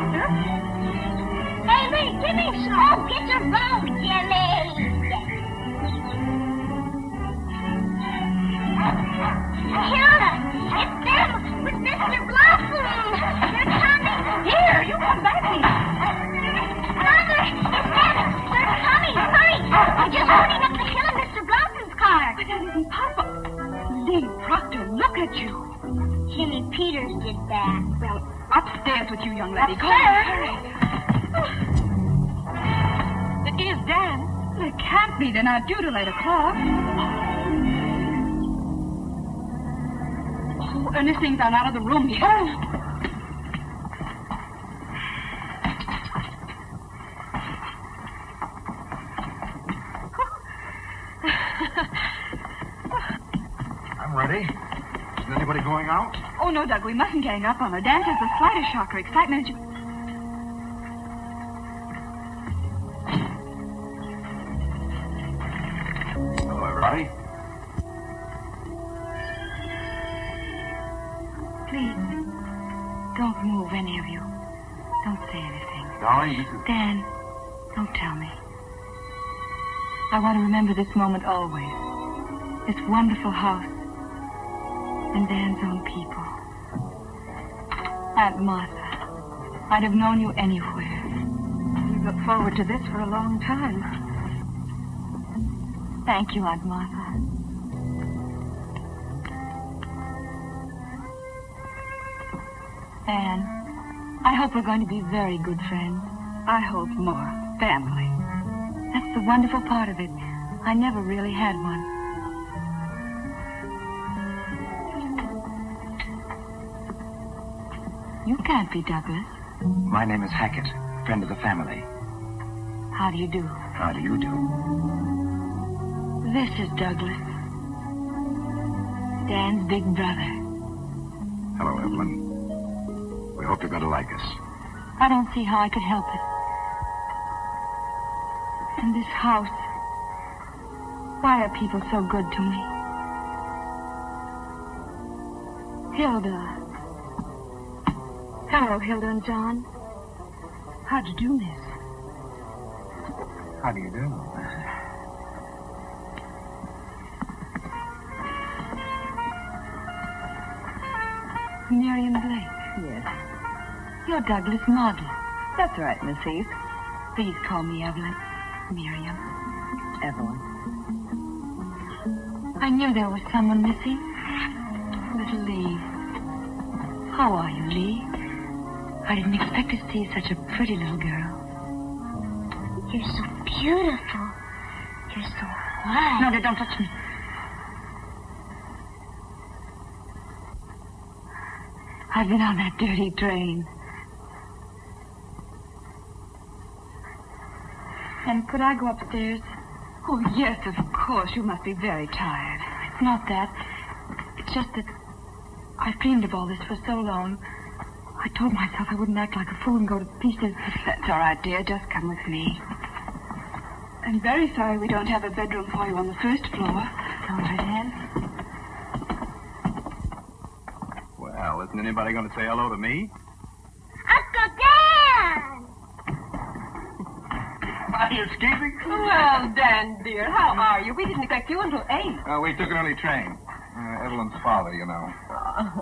Baxter. Hey, Lee, give me some. Oh, get your bone, Jimmy. Hilda, it's them with Mr. Blossom. They're coming. Here, you come back here. Mother, it's them. They're coming. Hurry. They're just running up the hill in Mr. Blossom's car. But that isn't Papa. Lee, Proctor, look at you. Jimmy Peters did that. Well, upstairs with you, young lady. Go on, Upstairs? hurry. It is Dan. It can't be. They're not due till 8 o'clock. Oh, Ernestine's gone out of the room yet. I'm ready. Is anybody going out? Oh, no, Doug, we mustn't gang up on her. Dan has the slightest shock or excitement. Hello, everybody. Please, don't move, any of you. Don't say anything. Darling, this is... Dan, don't tell me. I want to remember this moment always. This wonderful house. And Dan's own people. Aunt Martha, I'd have known you anywhere. We've looked forward to this for a long time. Thank you, Aunt Martha. Anne, I hope we're going to be very good friends. I hope more. Family. That's the wonderful part of it. I never really had one. You can't be Douglas. My name is Hackett, friend of the family. How do you do? How do you do? This is Douglas. Dan's big brother. Hello, Evelyn. We hope you're going to like us. I don't see how I could help it. And this house. Why are people so good to me? Hilda. Hello, Hilda and John. How'd you do, miss? How do you do? Miriam Blake. Yes, You're Douglas' model. that's right, Miss Heath. Please call me Evelyn. Miriam. Evelyn. I knew there was someone missing. Little Lee. How are you, Lee? I didn't expect to see such a pretty little girl. You're so beautiful. You're so white. No, don't touch me. I've been on that dirty train. And could I go upstairs? Oh, yes, of course. You must be very tired. It's not that. It's just that I've dreamed of all this for so long. I told myself I wouldn't act like a fool and go to pieces. That's all right, dear. Just come with me. I'm very sorry we don't have a bedroom for you on the first floor. All right, Anne. Well, isn't anybody going to say hello to me? Uncle Dan! Are you escaping? Well, Dan, dear, how are you? We didn't expect you until 8. We took an early train. Evelyn's father, you know.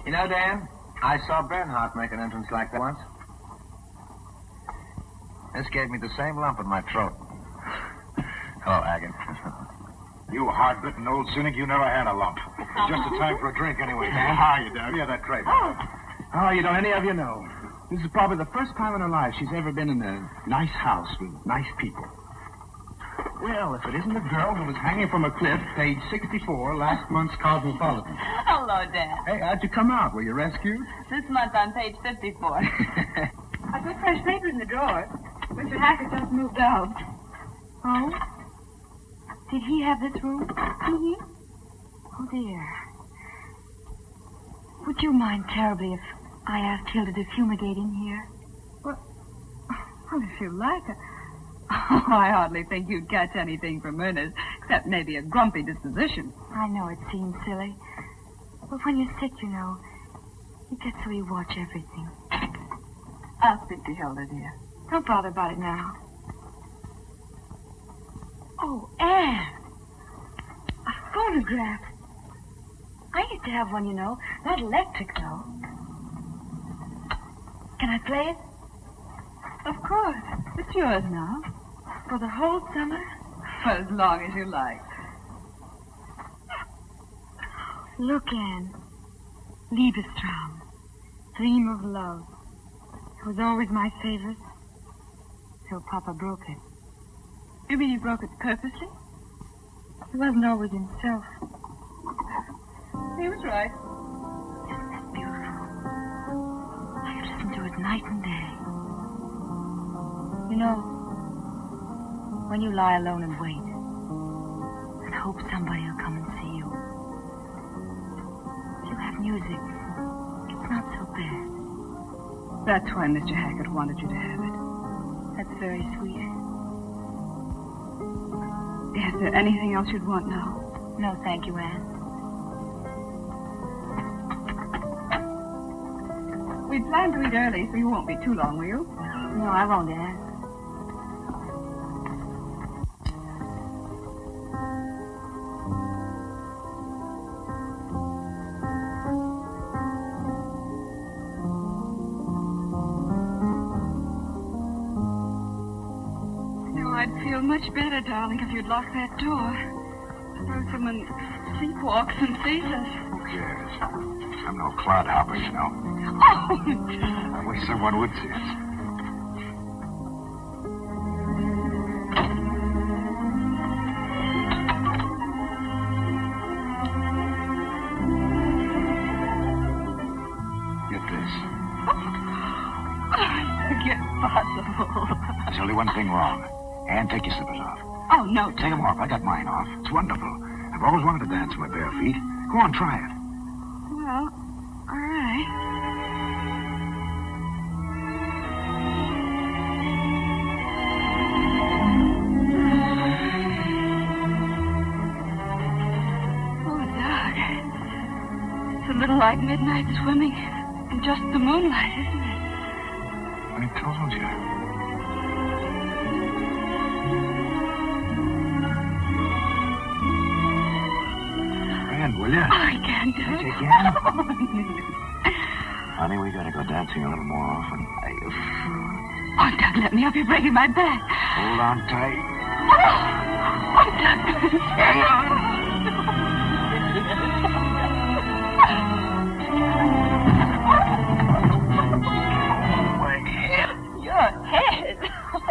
You know, Dan, I saw Bernhardt make an entrance like that once. This gave me the same lump in my throat. Hello, Haggett. You hard-bitten old cynic, you never had a lump. Just a time for a drink anyway, man. How are you, Doug? Yeah, that crepe. Oh, you don't any of you know. This is probably the first time in her life she's ever been in a nice house with nice people. Well, if it isn't the girl who was hanging from a cliff, page 64, last month's Cosmopolitan. Hello, Dan. Hey, how'd you come out? Were you rescued? This month on page 54. I put fresh paper in the drawer. Mr. Hackett just moved out. Oh? Did he have this room? Mm-hmm. Oh, dear. Would you mind terribly if I asked Hilda to fumigate in here? Well, if you like. Oh, I hardly think you'd catch anything from Ernest, except maybe a grumpy disposition. I know it seems silly. But when you're sick, you know, you get so you watch everything. I'll speak to Hilda, dear. Don't bother about it now. Oh, Anne. A phonograph. I used to have one, you know. Not electric, though. Can I play it? Of course. It's yours now. For the whole summer? For as long as you like. Look, Anne. Liebestraum. Dream of love. It was always my favorite. Till Papa broke it. You mean he broke it purposely? He wasn't always himself. He was right. Isn't that beautiful? I could listen to it night and day. You know, when you lie alone and wait, and hope somebody will come and see you, if you have music, it's not so bad. That's why Mr. Hackett wanted you to have it. That's very sweet. Is there anything else you'd want now? No, thank you, Anne. We planned to eat early, so you won't be too long, will you? No, I won't, Anne. I'd feel much better, darling, if you'd lock that door. Suppose someone sleepwalks and sees us. Who cares? I'm no clodhopper, you know. Oh, I wish someone would see us. Get this. It's possible. There's only one thing wrong. Anne, take your slippers off. Oh, no. Take them off. I got mine off. It's wonderful. I've always wanted to dance with my bare feet. Go on, try it. Well, all right. Oh, Doug. It's a little like midnight swimming in just the moonlight, isn't it? I told you. Will you? Oh, I can't do it. You can? Honey, we gotta go dancing a little more often. Oh, Doug, let me help you breaking my back. Hold on tight. Oh, Doug. My head. Your head.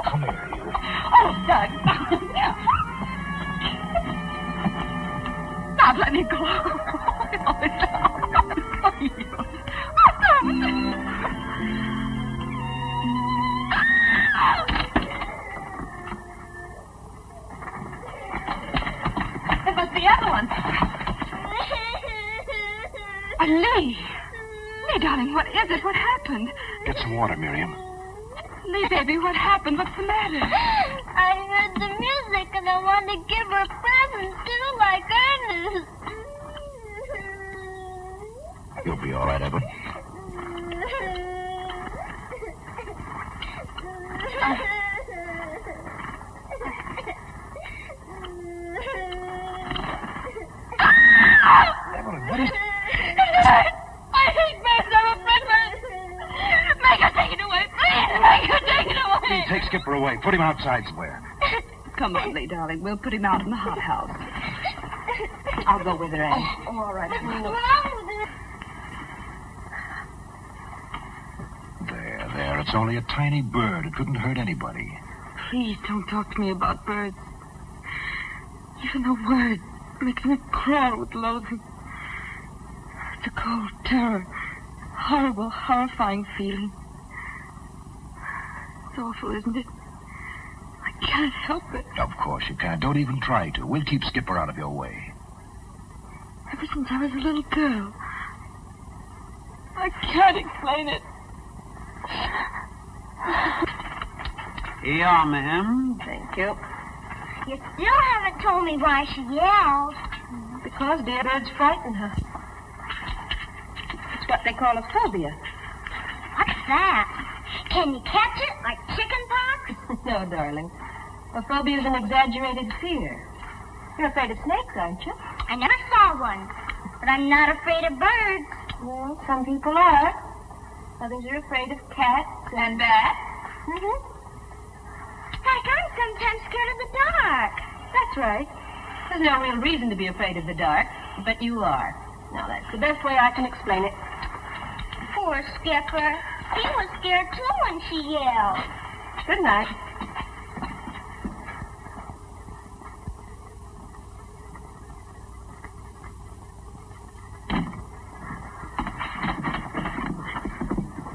Come here, you. Oh, Doug. Stop, let me go. It must be Evelyn. Lee. Lee, darling, what is it? What happened? Get some water, Miriam. Lee, baby, what happened? What's the matter? I heard the music and I wanted to give her a present, too, like Ernest. You'll be all right, Evelyn. Evelyn, what is it? I hate birds. I'm afraid birds. Make her take it away, please. Make her take it away. Lee, take Skipper away. Put him outside somewhere. Come on, Lee, darling. We'll put him out in the hothouse. I'll go with her, Anne. Oh, all right. What's wrong with it? There. It's only a tiny bird. It couldn't hurt anybody. Please don't talk to me about birds. Even the word makes me crawl with loathing. It's a cold terror. Horrible, horrifying feeling. It's awful, isn't it? I can't help it. Of course you can't. Don't even try to. We'll keep Skipper out of your way. Ever since I was a little girl. I can't explain it. Here you are, ma'am. Thank you. You still haven't told me why she yelled. Because dear birds frighten her. It's what they call a phobia. What's that? Can you catch it like chicken pox? No, darling. A phobia is an exaggerated fear. You're afraid of snakes, aren't you? I never saw one, but I'm not afraid of birds. Well, some people are. Others are afraid of cats And bats? Mm-hmm. Heck, I'm sometimes scared of the dark. That's right. There's no real reason to be afraid of the dark, but you are. Now, that's the best way I can explain it. Poor Skipper. He was scared too when she yelled. Good night.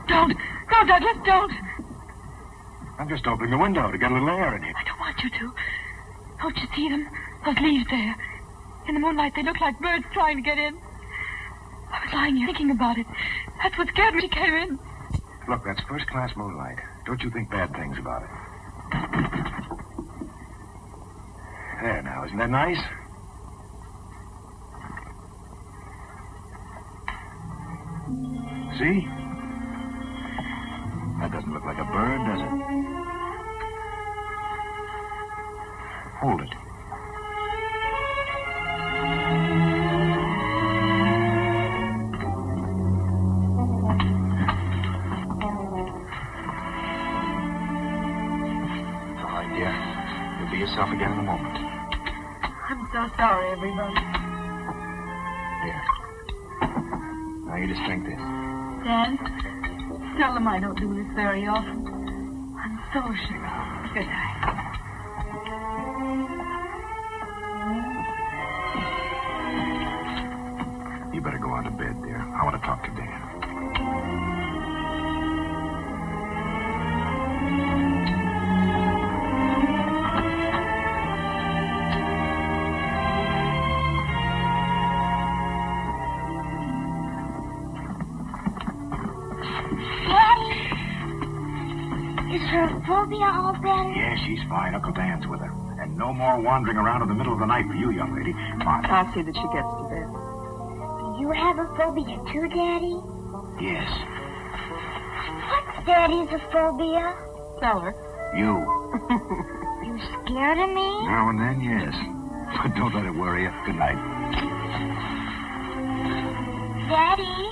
Don't. No, Douglas, don't. I'm just opening the window to get a little air in here. I don't want you to. Don't you see them? Those leaves there. In the moonlight, they look like birds trying to get in. I was lying here thinking about it. That's what scared me. She came in. Look, that's first-class moonlight. Don't you think bad things about it. There now, isn't that nice? See? That doesn't look like a bird, does it? Hold it. All right, dear. You'll be yourself again in a moment. I'm so sorry, everybody. Here. Now you just drink this. Dan, tell them I don't do this very often. I'm so ashamed. Good night. You better go on to bed, dear. I want to talk to Dan. Is her phobia all better? Yeah, she's fine. Uncle Dan's with her. And no more wandering around in the middle of the night for you, young lady. Come on. I'll see that she gets to bed. Do you have a phobia too, Daddy? Yes. What's Daddy's phobia? Tell her. You. You scared of me? Now and then, yes. But don't let it worry you. Good night. Daddy?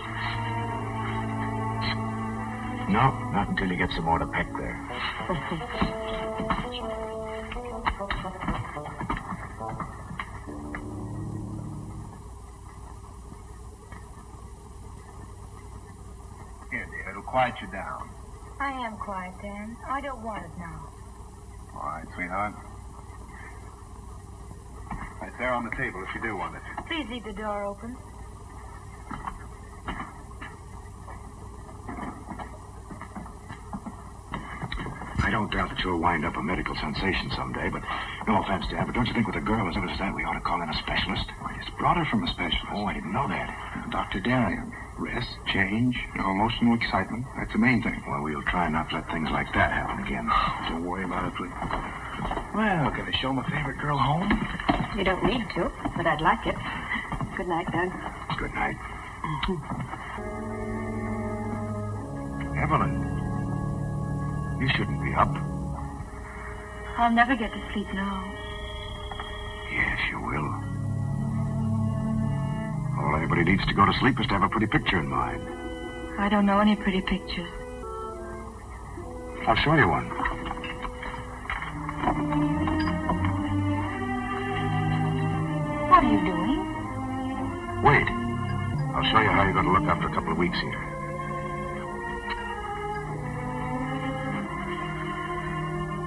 No, not until you get some more to peck there. Here, dear, it'll quiet you down. I am quiet, Dan. I don't want it now. All right, sweetheart. Right there on the table if you do want it. Please leave the door open. I don't doubt that you'll wind up a medical sensation someday, but no offense, Dan, but don't you think with a girl as good as that, we ought to call in a specialist? I just brought her from a specialist. Oh, I didn't know that. Dr. Darien. Rest, change, no emotional excitement. That's the main thing. Well, we'll try not to let things like that happen again. Don't worry about it, please. Well, can I show my favorite girl home? You don't need to, but I'd like it. Good night, Doug. Good night. Evelyn, you shouldn't be up. I'll never get to sleep now. Yes, you will. All anybody needs to go to sleep is to have a pretty picture in mind. I don't know any pretty pictures. I'll show you one. What are you doing? Wait. I'll show you how you're going to look after a couple of weeks here.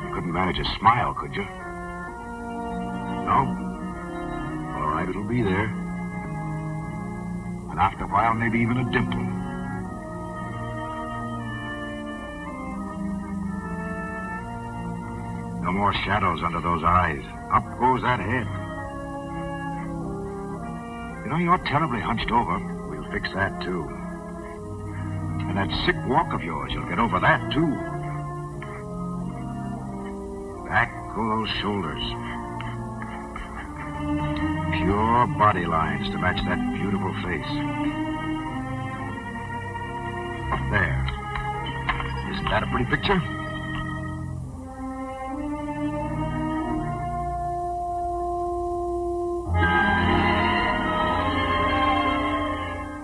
You couldn't manage a smile, could you? No? All right, it'll be there. And after a while, maybe even a dimple. No more shadows under those eyes. Up goes that head. You know, you're terribly hunched over. We'll fix that, too. And that sick walk of yours, you'll get over that, too. Back go those shoulders. Pure body lines to match that beautiful face. There. Isn't that a pretty picture?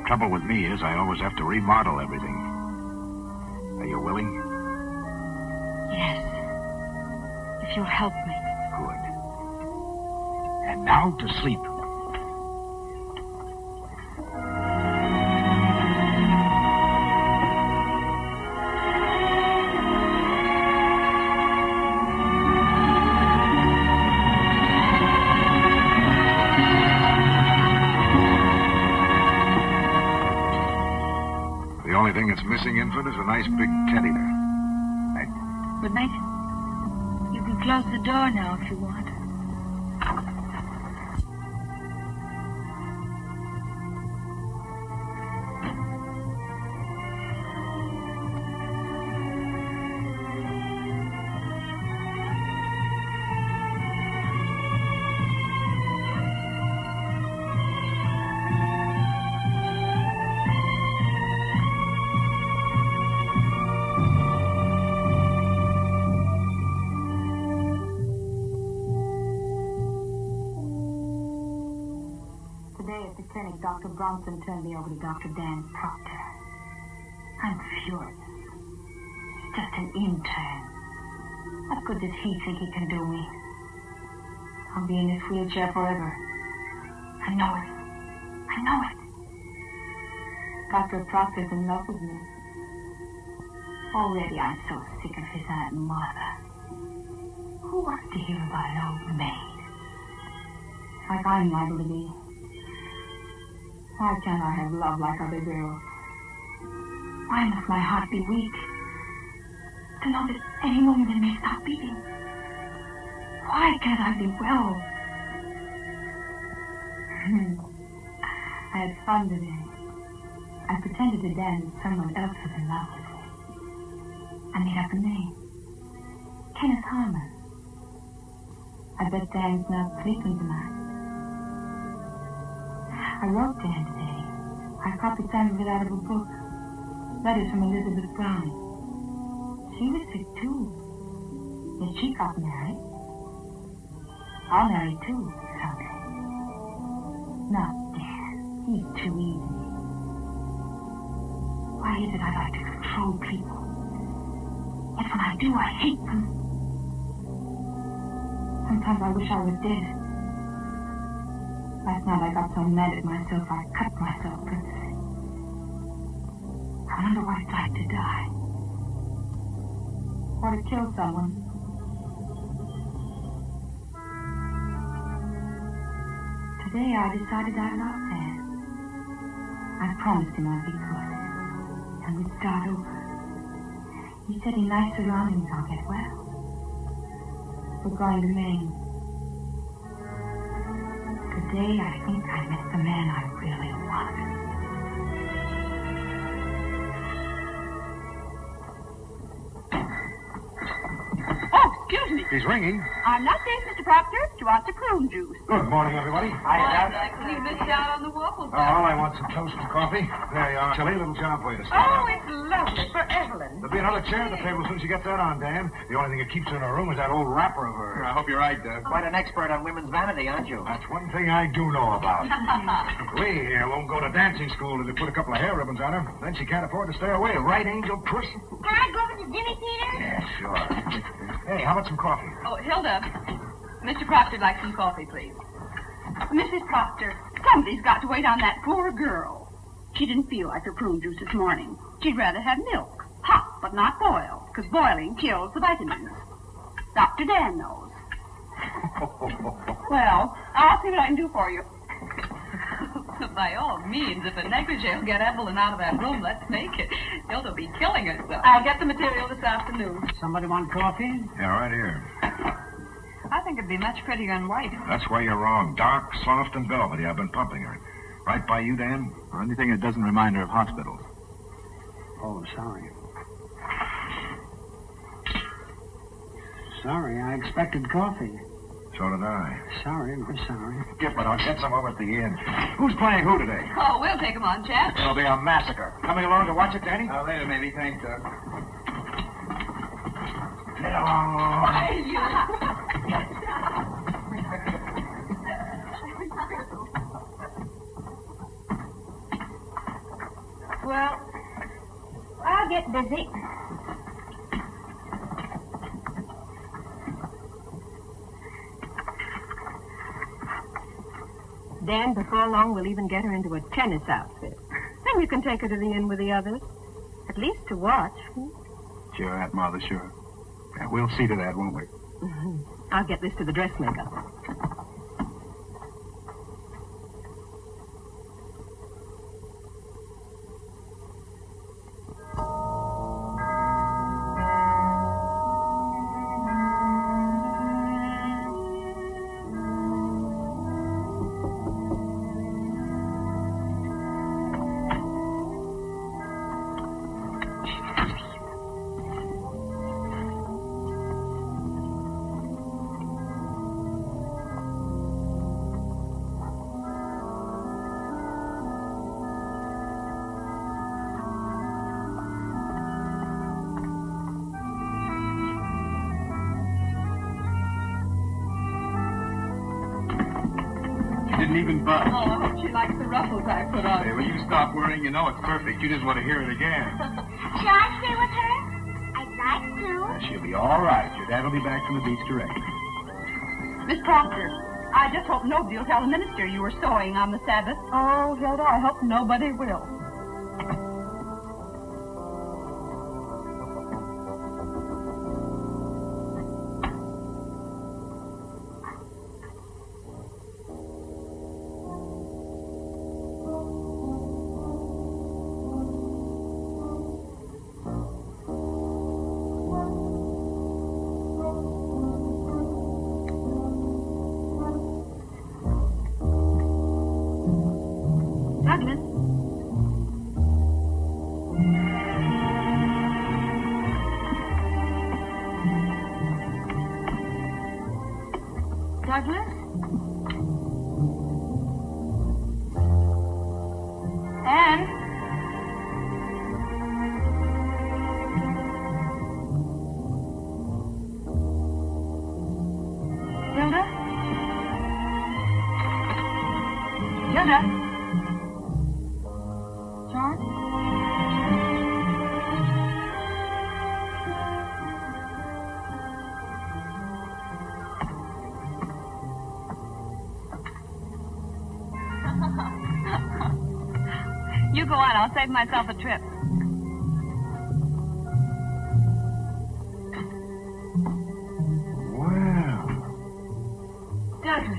Trouble with me is I always have to remodel everything. Are you willing? Yes. If you'll help me. Good. And now to sleep. The only thing that's missing, Infant, is a nice big teddy bear. Good night. You can close the door now if you want. Dr. Bronson turned me over to Dr. Dan Proctor. I'm furious. He's just an intern. What good does he think he can do me? I'll be in this wheelchair forever. I know it. I know it. Dr. Proctor's in love with me. Already I'm so sick of his Aunt Martha. Who wants to hear about an old maid? Like I'm liable to be. Why can't I have love like other girls? Why must my heart be weak? To know that any moment it may stop beating. Why can't I be well? I had fun today. I pretended to Dan that someone else was in love with me. I made up a name. Kenneth Harmon. I bet Dan's not sleeping tonight. I wrote Dan today. I copied some of it out of a book. Letters from Elizabeth Brown. She was sick, too. Yet she got married. I'll marry, too, someday. Not Dan. He's too easy. Why is it I like to control people? Yet when I do, I hate them. Sometimes I wish I was dead. Last night I got so mad at myself I cut myself purposely. I wonder what it's like to die. Or to kill someone. Today I decided I loved Dan. I promised him I'd be good. And we'd start over. He said in nice surroundings I'll get well. We're going to Maine. Today, I think I met the man I really wanted. Oh, excuse me. He's ringing. I'm not safe, Mr. Proctor. Do you want the prune juice? Good morning, everybody. We missed out on the waffle. I want some toast and coffee. There you are. Chilly, little job for you to start. Oh, it's lovely for Evelyn. There'll be another chair at the table as soon as you get that on, Dan. The only thing that keeps her in her room is that old wrapper of hers. I hope you're right, Doug. Quite an expert on women's vanity, aren't you? That's one thing I do know about. We here won't go to dancing school till they put a couple of hair ribbons on her. Then she can't afford to stay away. Right, Angel Puss? Can I go over to Jimmy Peters? Yeah, sure. Hey, how about some coffee? Oh, Hilda. Mr. Proctor likes some coffee, please. Mrs. Proctor, somebody's got to wait on that poor girl. She didn't feel like her prune juice this morning. She'd rather have milk. Hot, but not boiled, because boiling kills the vitamins. Dr. Dan knows. Well, I'll see what I can do for you. By all means, if a negligee will get Evelyn out of that room, let's make it. Hilda will be killing herself. I'll get the material this afternoon. Somebody want coffee? Yeah, right here. I think it'd be much prettier in white. That's where you're wrong. Dark, soft, and velvety. I've been pumping her. Right by you, Dan? Or anything that doesn't remind her of hospitals. Oh, sorry. Sorry, I expected coffee. So did I. Sorry, we're sorry. Skip it. I'll get some over at the inn. Who's playing who today? Oh, we'll take him on, Chad. It'll be a massacre. Coming along to watch it, Danny? Later, maybe. Thanks, Doug. Well, I'll get busy. Dan, before long, we'll even get her into a tennis outfit. Then you can take her to the inn with the others. At least to watch. Sure, Aunt Martha, sure. Yeah, we'll see to that, won't we? Mm-hmm. I'll get this to the dressmaker. Didn't even budge. Oh, I hope she likes the ruffles I put on. Hey, will you stop worrying? You know it's perfect. You just want to hear it again. Shall I stay with her? I'd like to. She'll be all right. Your dad will be back from the beach directly. Miss Proctor, I just hope nobody will tell the minister you were sewing on the Sabbath. Oh, Hilda, I hope nobody will. Douglas? Anne? Hilda? Hilda? John? You go on. I'll save myself a trip. Well, Douglas.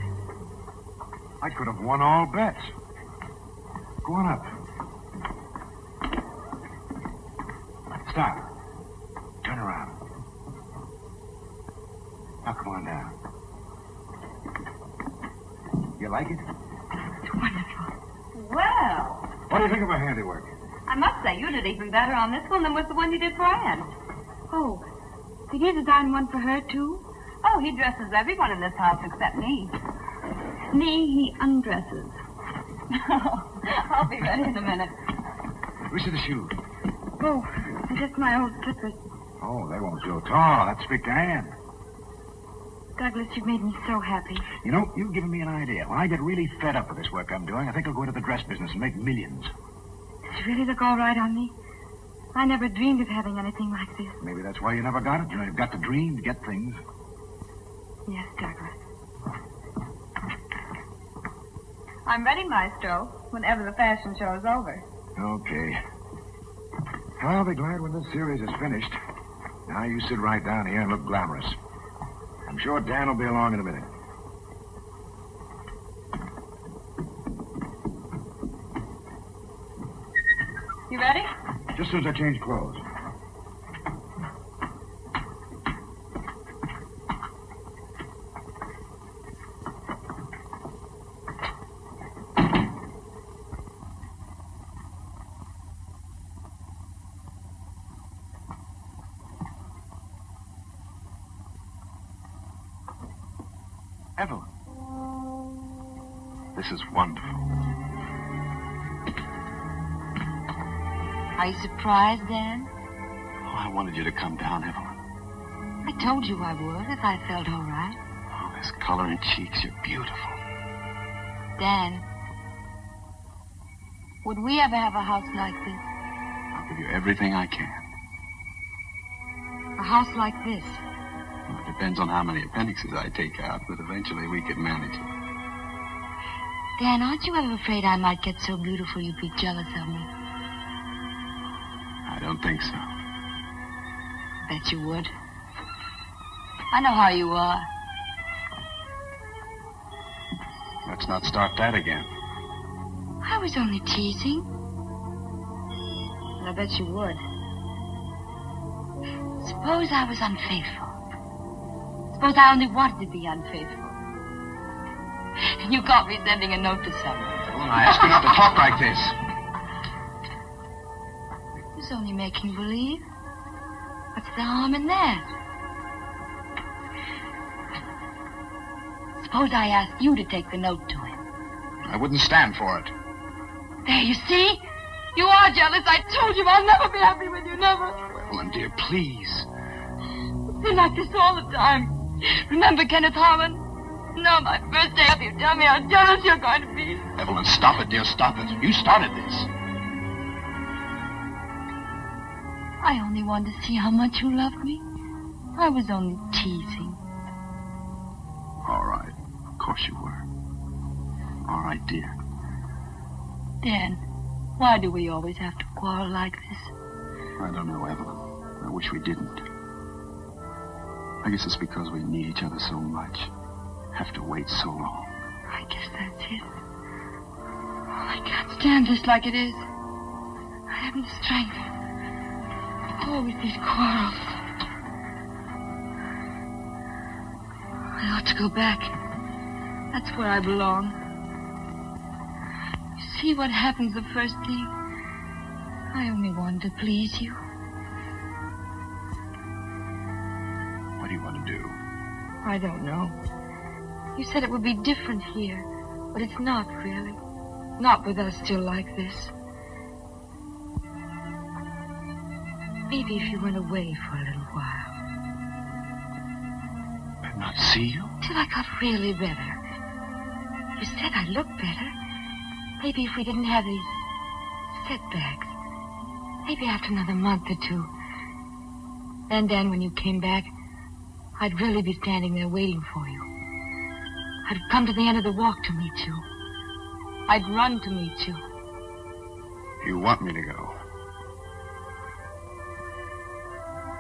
I could have won all bets. Go on up. Stop. Turn around. Now come on down. You like it? It's wonderful. Well, What do you think of my handiwork? I must say you did even better on this one than was the one you did for Anne. Oh, did you design one for her, too? Oh, he dresses everyone in this house except me. Me, he undresses. I'll be ready in a minute. Which are the shoes? Oh, just my old slippers. Oh, they won't go tall. Let's speak to Anne. Douglas, you've made me so happy. You know, you've given me an idea. When I get really fed up with this work I'm doing, I think I'll go into the dress business and make millions. Does it really look all right on me? I never dreamed of having anything like this. Maybe that's why you never got it. You know, you've got to dream to get things. Yes, Douglas. I'm ready, Maestro, whenever the fashion show is over. Okay. I'll be glad when this series is finished. Now you sit right down here and look glamorous. I'm sure Dan will be along in a minute. You ready? Just as soon as I change clothes. Evelyn. This is wonderful. Are you surprised, Dan? Oh, I wanted you to come down, Evelyn. I told you I would if I felt all right. Oh, this color in cheeks, you're beautiful. Dan, would we ever have a house like this? I'll give you everything I can. A house like this? Well, it depends on how many appendixes I take out, but eventually we could manage it. Dan, aren't you ever afraid I might get so beautiful you'd be jealous of me? I don't think so. Bet you would. I know how you are. Let's not start that again. I was only teasing. But I bet you would. Suppose I was unfaithful. Suppose I only wanted to be unfaithful. And you caught me sending a note to someone. Evelyn, I ask you not to talk like this. It was only making believe. What's the harm in that? Suppose I asked you to take the note to him. I wouldn't stand for it. There, you see? You are jealous. I told you I'll never be happy with you, never. Evelyn, dear, please. It's been like this all the time. Remember Kenneth Harmon? No, my first day up, you tell me how jealous you're going to be. Evelyn, stop it, dear, stop it. You started this. I only wanted to see how much you loved me. I was only teasing. All right. Of course you were. All right, dear. Dan, why do we always have to quarrel like this? I don't know, Evelyn. I wish we didn't. I guess it's because we need each other so much. Have to wait so long. I guess that's it. I can't stand this like it is. I haven't the strength. Always these quarrels. I ought to go back. That's where I belong. You see what happens the first thing? I only wanted to please you. What do you want to do? I don't know. You said it would be different here, but it's not really. Not with us still like this. Maybe if you went away for a little while. And not see you? Till I got really better. You said I looked better. Maybe if we didn't have these setbacks. Maybe after another month or two. Then, when you came back, I'd really be standing there waiting for you. I'd come to the end of the walk to meet you. I'd run to meet you. You want me to go?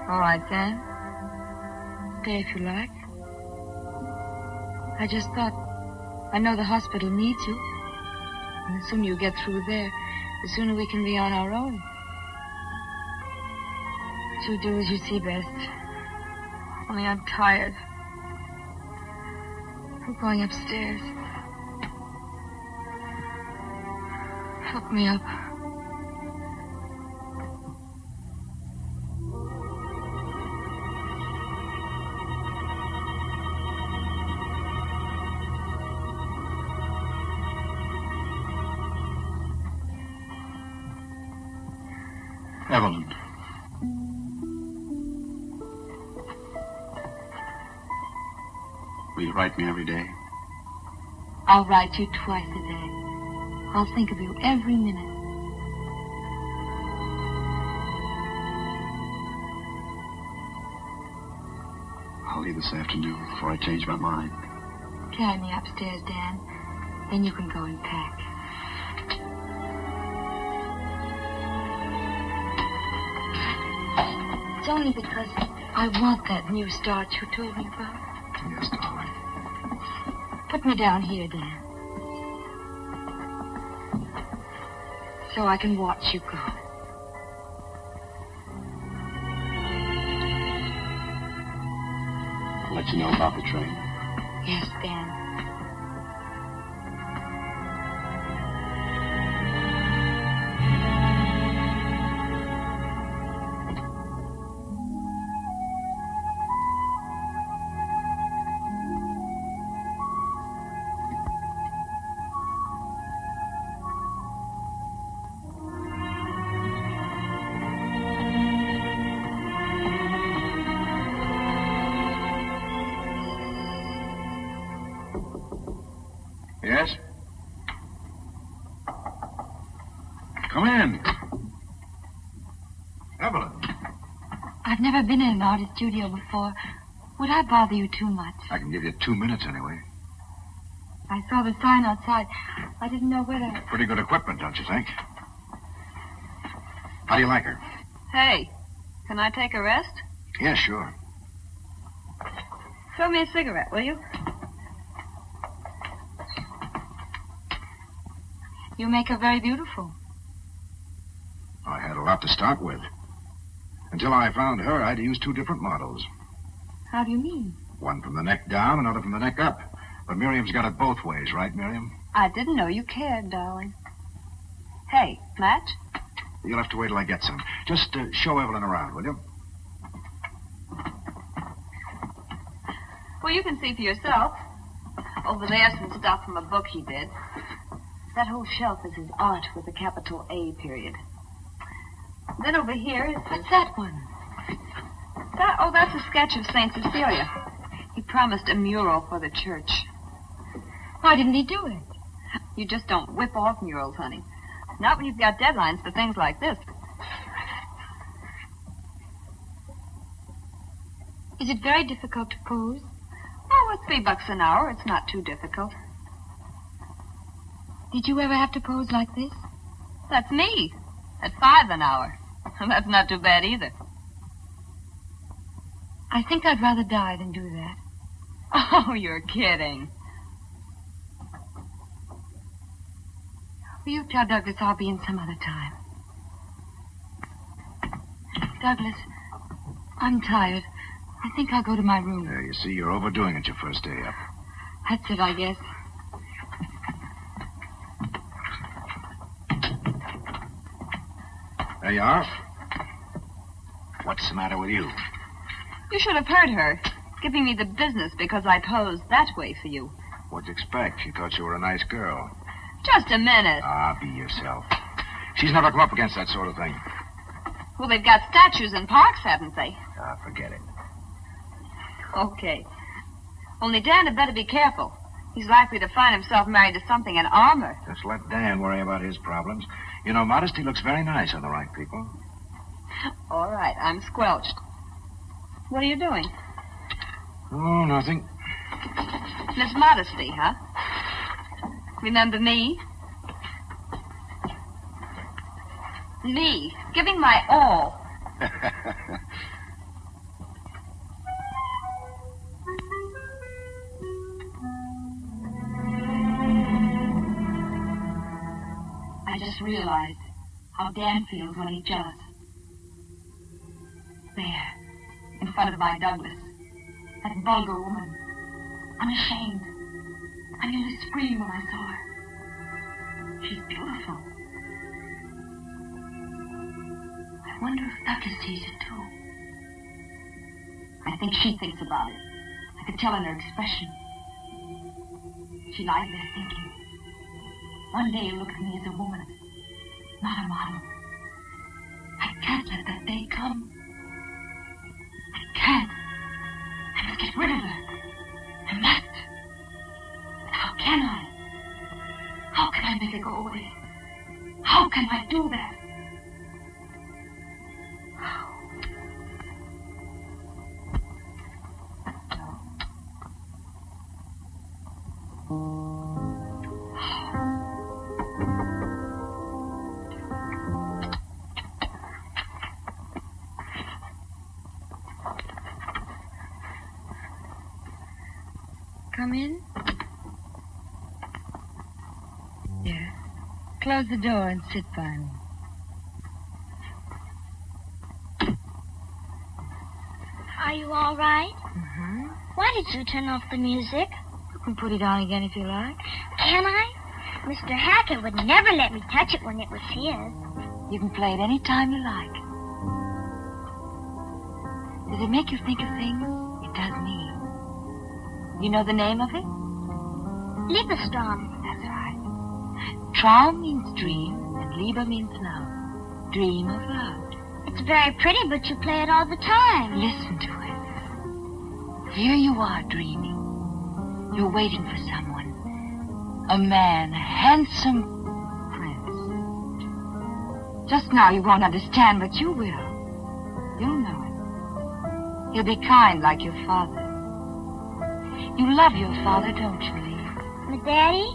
All right, then. Stay if you like. I just thought, I know the hospital needs you. And the sooner you get through there, the sooner we can be on our own. But you do as you see best. Only I'm tired. I'm going upstairs. Help me up. Evelyn. Will you write me every day? I'll write you twice a day. I'll think of you every minute. I'll leave this afternoon before I change my mind. Carry me upstairs, Dan. Then you can go and pack. It's only because I want that new start you told me about. Yes, darling. Put me down here, Dan. So I can watch you go. I'll let you know about the train. Yes, Dan. Yes? Come in. Evelyn. I've never been in an artist studio before. Would I bother you too much? I can give you 2 minutes anyway. I saw the sign outside. I didn't know whether... Pretty good equipment, don't you think? How do you like her? Hey, can I take a rest? Yeah, sure. Throw me a cigarette, will you? You make her very beautiful. I had a lot to start with. Until I found her, I had to use 2 different models. How do you mean? One from the neck down, another from the neck up. But Miriam's got it both ways, right, Miriam? I didn't know you cared, darling. Hey, match? You'll have to wait till I get some. Just show Evelyn around, will you? Well, you can see for yourself. Over there's some stuff from a book he did. That whole shelf is his art with a capital A period. Then over here is... What's that one? That's a sketch of St. Cecilia. He promised a mural for the church. Why didn't he do it? You just don't whip off murals, honey. Not when you've got deadlines for things like this. Is it very difficult to pose? Oh, it's $3 an hour. It's not too difficult. Did you ever have to pose like this? That's me. At $5 an hour. That's not too bad either. I think I'd rather die than do that. Oh, you're kidding. Will you tell Douglas I'll be in some other time? Douglas, I'm tired. I think I'll go to my room. You see, you're overdoing it your first day up. That's it, I guess. There you are. What's the matter with you? You should have heard her, giving me the business because I posed that way for you. What'd you expect? She thought you were a nice girl. Just a minute. Ah, be yourself. She's never come up against that sort of thing. Well, they've got statues in parks, haven't they? Ah, forget it. Okay. Only Dan had better be careful. He's likely to find himself married to something in armor. Just let Dan worry about his problems. You know, modesty looks very nice on the right people. All right, I'm squelched. What are you doing? Oh, nothing. Miss Modesty, huh? Remember me? Me, giving my all. I just realized how Dan feels when he's jealous. There, in front of my Douglas, that vulgar woman. I'm ashamed. I nearly screamed when I saw her. She's beautiful. I wonder if Douglas sees it too. I think she thinks about it. I could tell in her expression. She lies there thinking. One day you'll look at me as a woman, not a model. I can't let that day come. I can't. I must get rid of her. I must. But how can I? How can I make her go away? How can I do that? Come in. Yes. Close the door and sit by me. Are you all right? Mm-hmm. Why did you turn off the music? You can put it on again if you like. Can I? Mr. Hackett would never let me touch it when it was his. You can play it any time you like. Does it make you think of things? It does me. You know the name of it? Liebestrom. That's right. Traum means dream, and Liebe means love. Dream of love. It's very pretty, but you play it all the time. Listen to it. Here you are dreaming. You're waiting for someone. A man, a handsome prince. Just now you won't understand, but you will. You'll know him. He'll be kind like your father. You love your father, don't you, Lee? My daddy?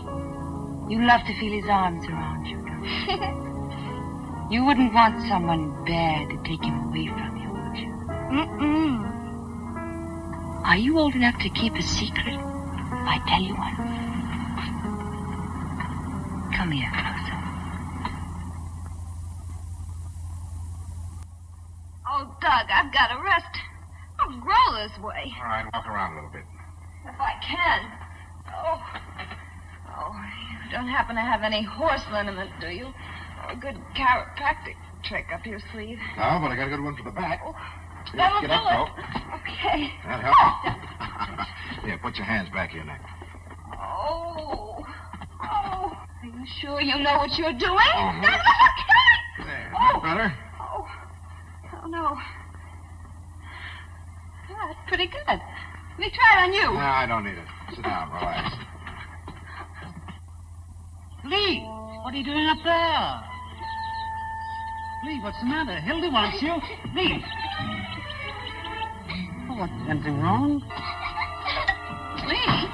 You love to feel his arms around you, don't you? You wouldn't want someone bad to take him away from you, would you? Mm-mm. Are you old enough to keep a secret? If I tell you one. Come here, closer. Oh, Doug, I've got to rest. I'll grow this way. All right, walk around a little bit. If I can. Oh, you don't happen to have any horse liniment, do you? Or a good chiropractic trick up your sleeve? No, but I got a good one for the back. Oh, Here, that'll get do up, it. Joe. Okay. That helps. Here, put your hands back here now. Oh. Are you sure you know what you're doing? Uh-huh. Okay. There, that better? Oh, no. Oh, that's pretty good. Let me try it on you. No, I don't need it. Sit down, relax. Lee, what are you doing up there? Lee, what's the matter? Hilda wants you. Lee. Oh, what, anything wrong? Lee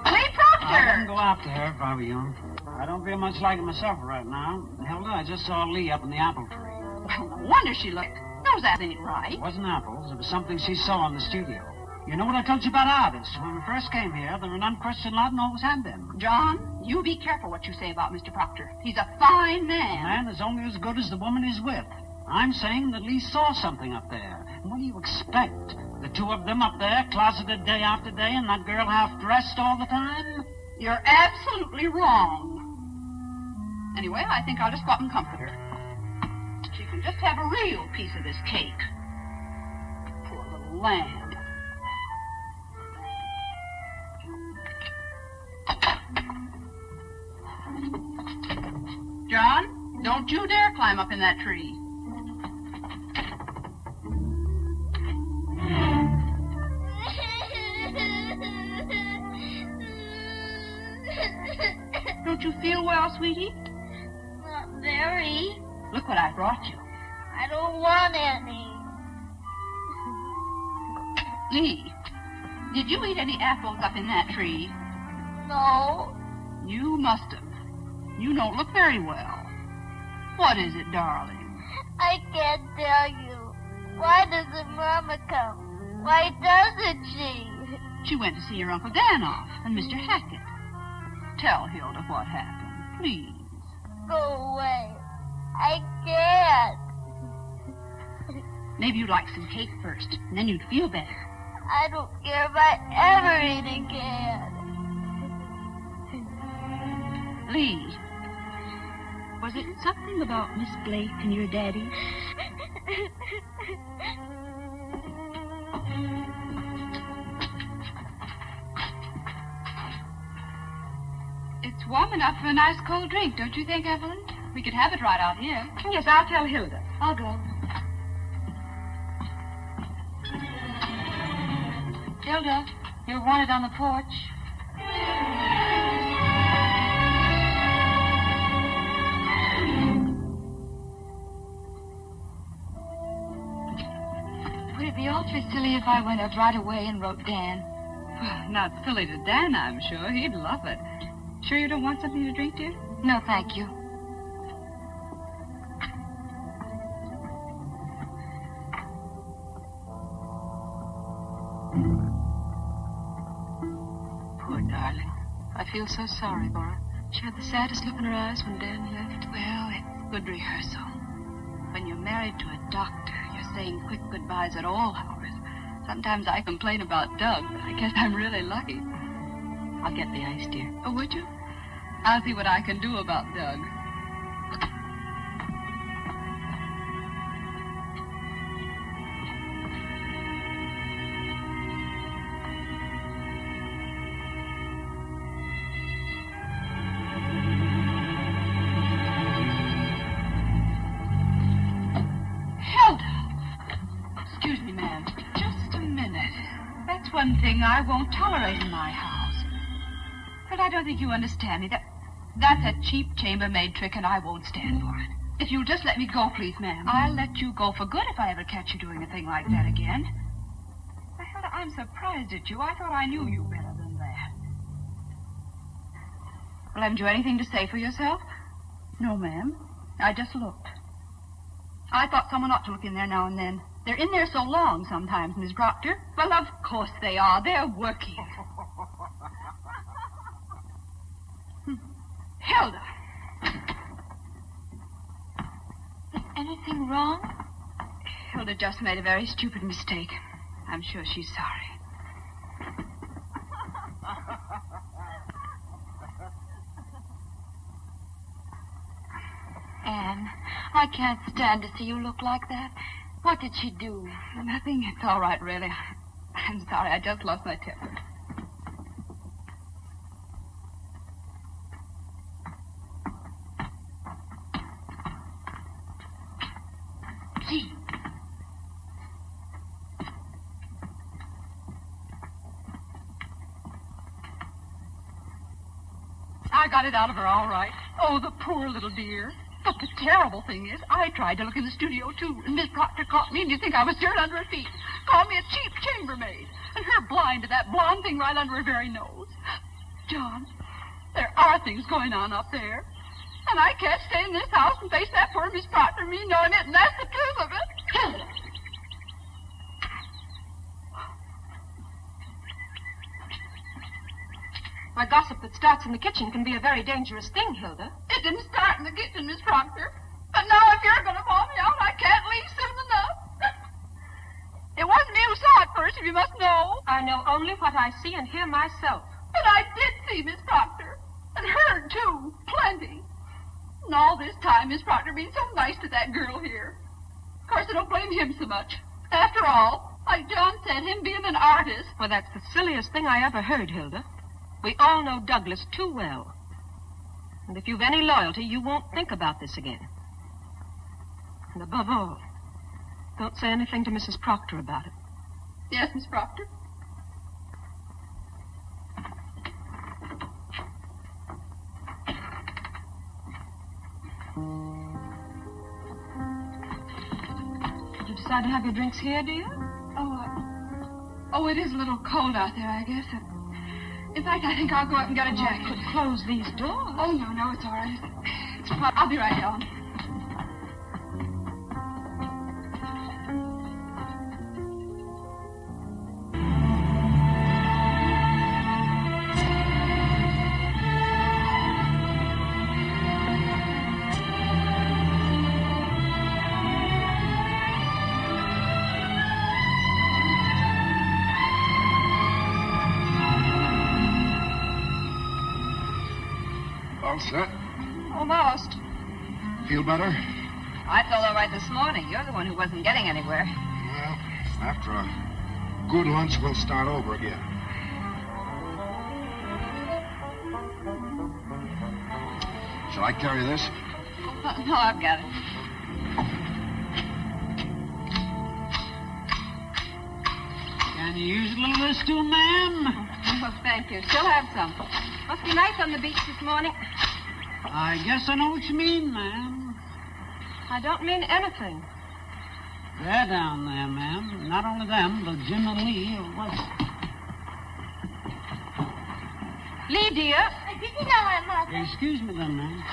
I Proctor. wouldn't go after her if I were you. I don't feel much like it myself right now. Hilda, I just saw Lee up in the apple tree. Well, no wonder she looked. Those apples ain't right. It wasn't apples. It was something she saw in the studio. You know what I told you about artists? When we first came here, they were an unquestioned lot and always had been. John, you be careful what you say about Mr. Proctor. He's a fine A man. man is only as good as the woman he's with. I'm saying that Lee saw something up there. And what do you expect? The two of them up there, closeted day after day, and that girl half-dressed all the time? You're absolutely wrong. Anyway, I think I'll just go up and comfort her. She can just have a real piece of this cake. Poor little lamb. John, don't you dare climb up in that tree. Don't you feel well, sweetie? Not very. Look what I brought you. I don't want any. Lee, did you eat any apples up in that tree? No. You must have. You don't look very well. What is it, darling? I can't tell you. Why doesn't Mama come? Why doesn't she? She went to see your Uncle Dan off and Mr. Hackett. Tell Hilda what happened, please. Go away. I can't. Maybe you'd like some cake first, and then you'd feel better. I don't care if I ever eat again. Lee, was it something about Miss Blake and your daddy? It's warm enough for a nice cold drink, don't you think, Evelyn? We could have it right out here. Yes, I'll tell Hilda. I'll go. Hilda, you're wanted on the porch. Would it be awfully silly if I went up right away and wrote Dan? Well, not silly to Dan, I'm sure. He'd love it. Sure you don't want something to drink, dear? No, thank you. Poor darling. I feel so sorry for her. She had the saddest look in her eyes when Dan left. Well, it's good rehearsal. When you're married to a doctor, you're saying quick goodbyes at all hours. Sometimes I complain about Doug, but I guess I'm really lucky. I'll get the ice, dear. Oh, would you? I'll see what I can do about Doug. Excuse me, ma'am. Just a minute. That's one thing I won't tolerate in my house. But I don't think you understand me. That's a cheap chambermaid trick, and I won't stand for it. If you'll just let me go, please, ma'am. I'll let you go for good if I ever catch you doing a thing like that again. Hilda, I'm surprised at you. I thought I knew you better than that. Well, haven't you anything to say for yourself? No, ma'am. I just looked. I thought someone ought to look in there now and then. They're in there so long sometimes, Miss Proctor. Well, of course they are. They're working. Hilda. Is anything wrong? Hilda just made a very stupid mistake. I'm sure she's sorry. Anne, I can't stand to see you look like that. What did she do? Nothing. It's all right, really. I'm sorry. I just lost my temper. Gee. I got it out of her all right. Oh, the poor little dear. But the terrible thing is, I tried to look in the studio, too, and Miss Proctor caught me, and you think I was dirt under her feet. Called me a cheap chambermaid, and her blind to that blonde thing right under her very nose. John, there are things going on up there. And I can't stay in this house and face that poor Miss Proctor and me knowing it, and that's the truth of it. Why, gossip that starts in the kitchen can be a very dangerous thing, Hilda. It didn't start in the kitchen, Miss Proctor. But now if you're going to bawl me out, I can't leave soon enough. It wasn't me who saw it first, if you must know. I know only what I see and hear myself. But I did see Miss Proctor. And heard, too. Plenty. And all this time, Miss Proctor being so nice to that girl here. Of course, I don't blame him so much. After all, like John said, him being an artist. Well, that's the silliest thing I ever heard, Hilda. We all know Douglas too well. And if you've any loyalty, you won't think about this again. And above all, don't say anything to Mrs. Proctor about it. Yes, Miss Proctor. Did you decide to have your drinks here, dear? Oh, it is a little cold out there, I guess. In fact, I think I'll go up and get a jacket. Could close these doors. Oh, no, it's all right. I'll be right down. All set? Almost. Feel better? I felt all right this morning. You're the one who wasn't getting anywhere. Well, after a good lunch, we'll start over again. Shall I carry this? No, I've got it. Can you use a little of this too, ma'am? Oh, thank you. Still have some. Must be nice on the beach this morning. I guess I know what you mean, ma'am. I don't mean anything. They're down there, ma'am. Not only them, but Jim and Lee are west. Lee, dear. I didn't know my mother. Excuse me then, ma'am.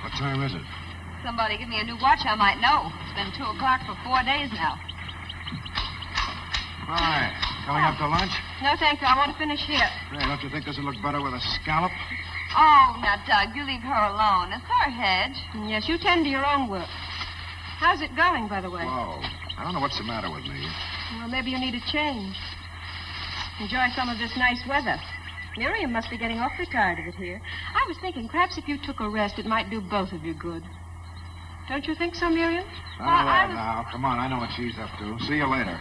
What time is it? Somebody give me a new watch, I might know. It's been 2 o'clock for 4 days now. Hi. Coming up to lunch? No, thank you. I want to finish here. Hey, don't you think this would look better with a scallop? Oh, now, Doug, you leave her alone. It's her hedge. Yes, you tend to your own work. How's it going, by the way? Whoa. I don't know what's the matter with me. Well, maybe you need a change. Enjoy some of this nice weather. Miriam must be getting awfully tired of it here. I was thinking perhaps if you took a rest, it might do both of you good. Don't you think so, Miriam? All right, now. Come on, I know what she's up to. See you later.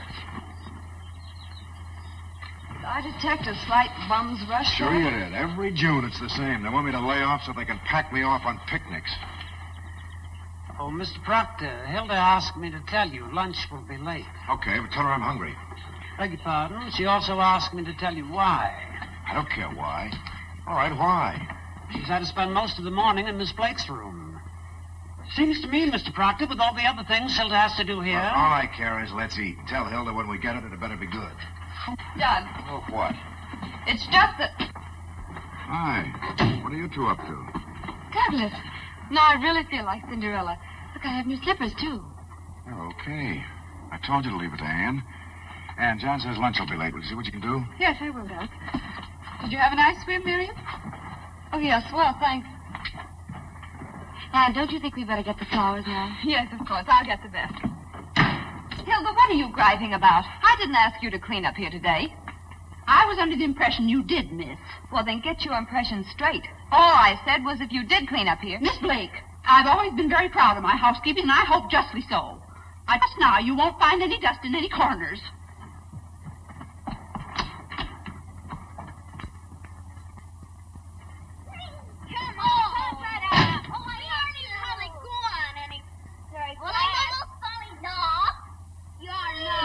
I detect a slight bum's rush. Sure you did. Every June it's the same. They want me to lay off so they can pack me off on picnics. Oh, Mr. Proctor, Hilda asked me to tell you lunch will be late. Okay, but tell her I'm hungry. Beg your pardon. She also asked me to tell you why. I don't care why. All right, why? She's had to spend most of the morning in Miss Blake's room. Seems to me, Mr. Proctor, with all the other things Hilda has to do here. All I care is let's eat. Tell Hilda when we get it, it better be good. Doug, Oh, what? it's just that... Hi. What are you two up to? Douglas. No, I really feel like Cinderella. Look, I have new slippers, too. You're okay. I told you to leave it to Anne. And John says lunch will be late. Will you see what you can do? Yes, I will, Doug. Did you have a nice swim, Miriam? Oh, yes, well, thanks. Anne, don't you think we better get the flowers now? Yes, of course. I'll get the basket. Hilda, what are you griping about? I didn't ask you to clean up here today. I was under the impression you did, miss. Well, then get your impression straight. All I said was if you did clean up here... Miss Blake, I've always been very proud of my housekeeping, and I hope justly so. Just now, you won't find any dust in any corners.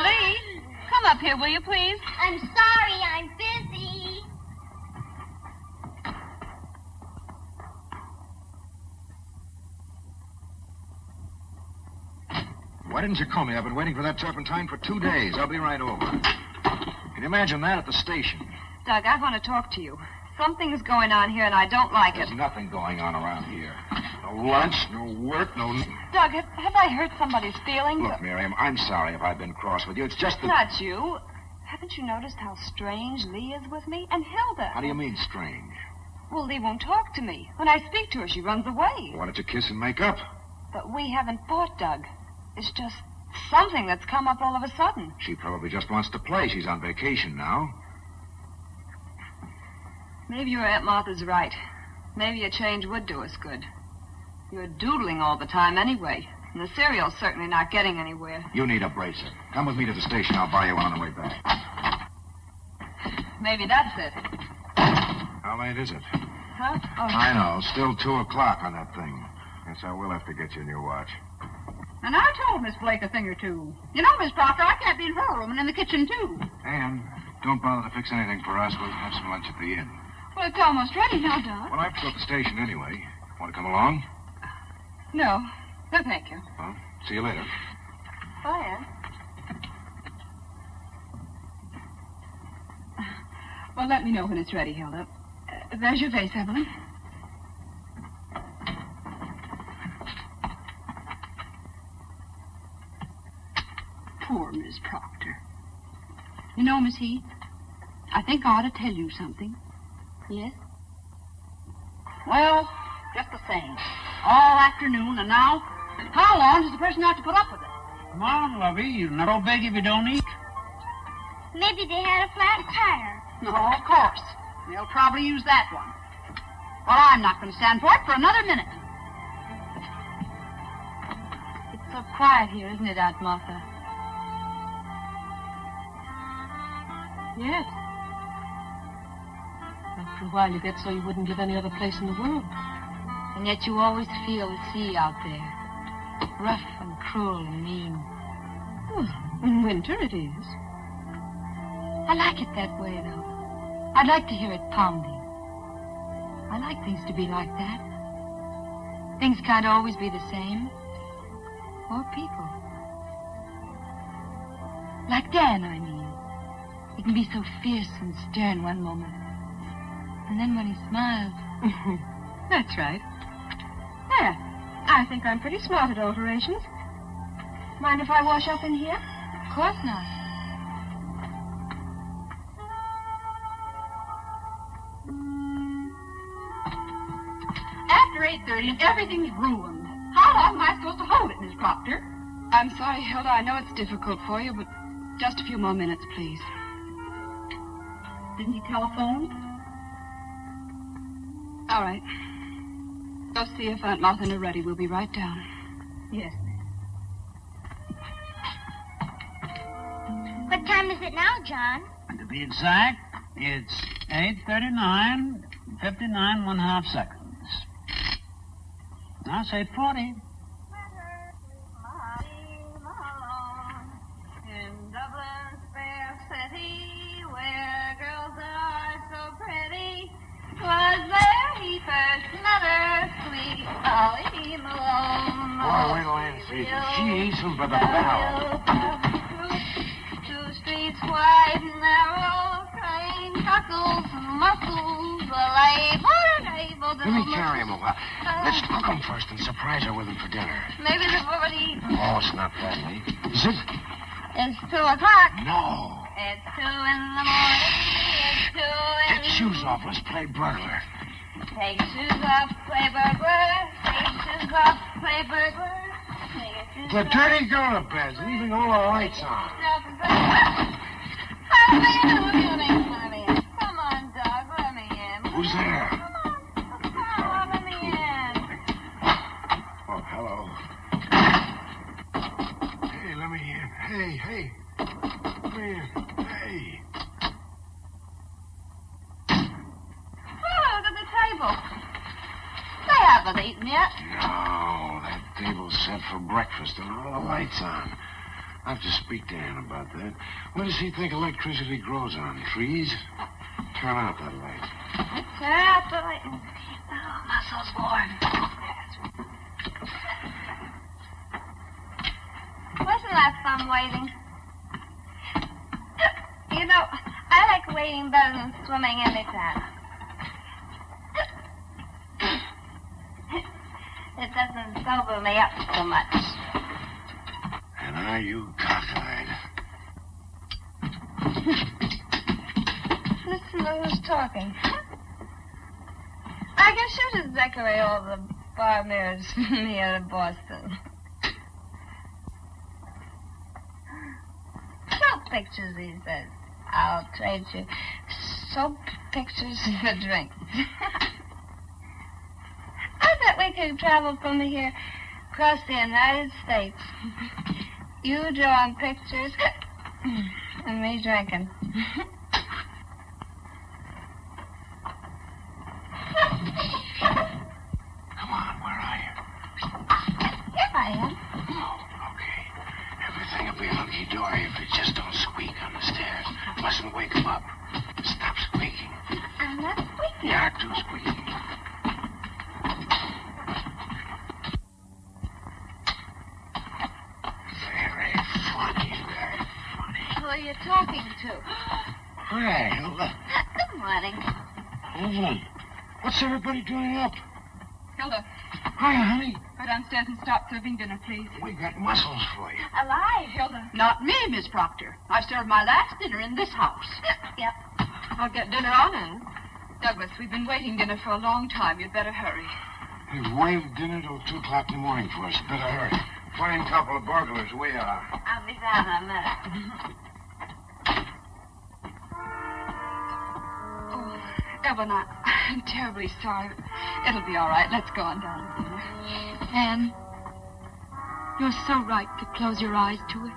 Lee, come up here, will you, please? I'm sorry, I'm busy. Why didn't you call me? I've been waiting for that turpentine for 2 days. I'll be right over. Can you imagine that at the station? Doug, I want to talk to you. Something's going on here, and I don't like There's it. nothing going on around here. No lunch, no work, no... Doug, have I hurt somebody's feelings? Look, Miriam, I'm sorry if I've been cross with you. It's just that... Not you. Haven't you noticed how strange Lee is with me? And Hilda. How do you mean, strange? Well, Lee won't talk to me. When I speak to her, she runs away. Why don't you kiss and make up? But we haven't fought, Doug. It's just something that's come up all of a sudden. She probably just wants to play. She's on vacation now. Maybe your Aunt Martha's right. Maybe a change would do us good. You're doodling all the time anyway. And the cereal's certainly not getting anywhere. You need a bracer. Come with me to the station. I'll buy you one on the way back. Maybe that's it. How late is it? Huh? Oh. I know. Still 2 o'clock on that thing. Guess I will have to get you a new watch. And I told Miss Blake a thing or two. You know, Miss Proctor, I can't be in her room and in the kitchen, too. Anne, don't bother to fix anything for us. We'll have some lunch at the inn. Well, it's almost ready now, Doug. Well, I have to go to the station anyway. Want to come along? No. No, thank you. Well, see you later. Bye, Anne. Well, let me know when it's ready, Hilda. There's your vase, Evelyn. Poor Miss Proctor. You know, Miss Heath, I think I ought to tell you something. Yes? Well, just the same. All afternoon, and now, how long does the person have to put up with it? Come on, lovey. You're not all big if you don't eat. Maybe they had a flat tire. No, of course. They'll probably use that one. Well, I'm not going to stand for it for another minute. It's so quiet here, isn't it, Aunt Martha? Yes. After a while, you get so you wouldn't give any other place in the world. And yet you always feel the sea out there. Rough and cruel and mean. Well, in winter it is. I like it that way, though. I'd like to hear it pounding. I like things to be like that. Things can't always be the same. Or people. Like Dan, I mean. He can be so fierce and stern one moment. And then when he smiles... That's right. There. I think I'm pretty smart at alterations. Mind if I wash up in here? Of course not. After 8:30 and everything's ruined. How long am I supposed to hold it, Miss Proctor? I'm sorry, Hilda. I know it's difficult for you, but just a few more minutes, please. Didn't he telephone? All right. Go see if Aunt Martha are ready. We'll be right down. Yes. What time is it now, John? And to be exact, it's 8:39, 59 1/2 seconds. Now say 40. In Dublin's fair city, on, wait till Ann sees him. She eats him by the barrel. Two streets wide and narrow, train cockles and mussels, Let me carry him a while. Let's cook him first and surprise her with him for dinner. Maybe they've already eaten. Oh, it's not that late. Is it? It's 2 o'clock. No. It's 2 in the morning. It's 2 in Get shoes off. Let's play burglar. Take shoes off, play burglar. Take shoes off, play burglar. The dirty girl of beds, leaving all the lights on. Come on, dog, let me in. Who's there? Come on, let me in. Oh, hello. Hey, let me in. Hey. Let me in. Hey. Oh, look at the table. They haven't eaten yet. No, that table's set for breakfast and all the lights on. I have to speak to Ann about that. What does he think electricity grows on? Trees? Turn out that light. Turn out the light. Oh, muscles warm. Wasn't that fun waiting? You know, I like waiting better than swimming anytime. It doesn't sober me up so much. And are you cockeyed? Listen to who's talking. I guess you just decorate all the bar mirrors here in Boston. Soap pictures, he says. I'll trade you soap pictures for drinks. I bet we could travel from here across the United States. You drawing pictures and me drinking. Come on, where are you? Here I am. Oh, okay. Everything will be hunky-dory if you just don't squeak on the stairs. Mustn't wake him up. Stop squeaking. I'm not squeaking. You are too squeaky. Who are you talking to? Hi, Hilda. Good morning. Evelyn, what's everybody doing up? Hilda, Hi, honey. go downstairs and start serving dinner, please. We got mussels for you. Alive. Hilda. Not me, Miss Proctor. I served my last dinner in this house. Yep. I'll get dinner on in. Douglas, we've been waiting dinner for a long time. You'd better hurry. They've waived dinner till 2 o'clock in the morning for us. Better hurry. Fine couple of burglars we are. I'll be down in a minute. Oh, Evelyn, I'm terribly sorry. It'll be all right. Let's go on down to dinner. Anne, you're so right to close your eyes to it.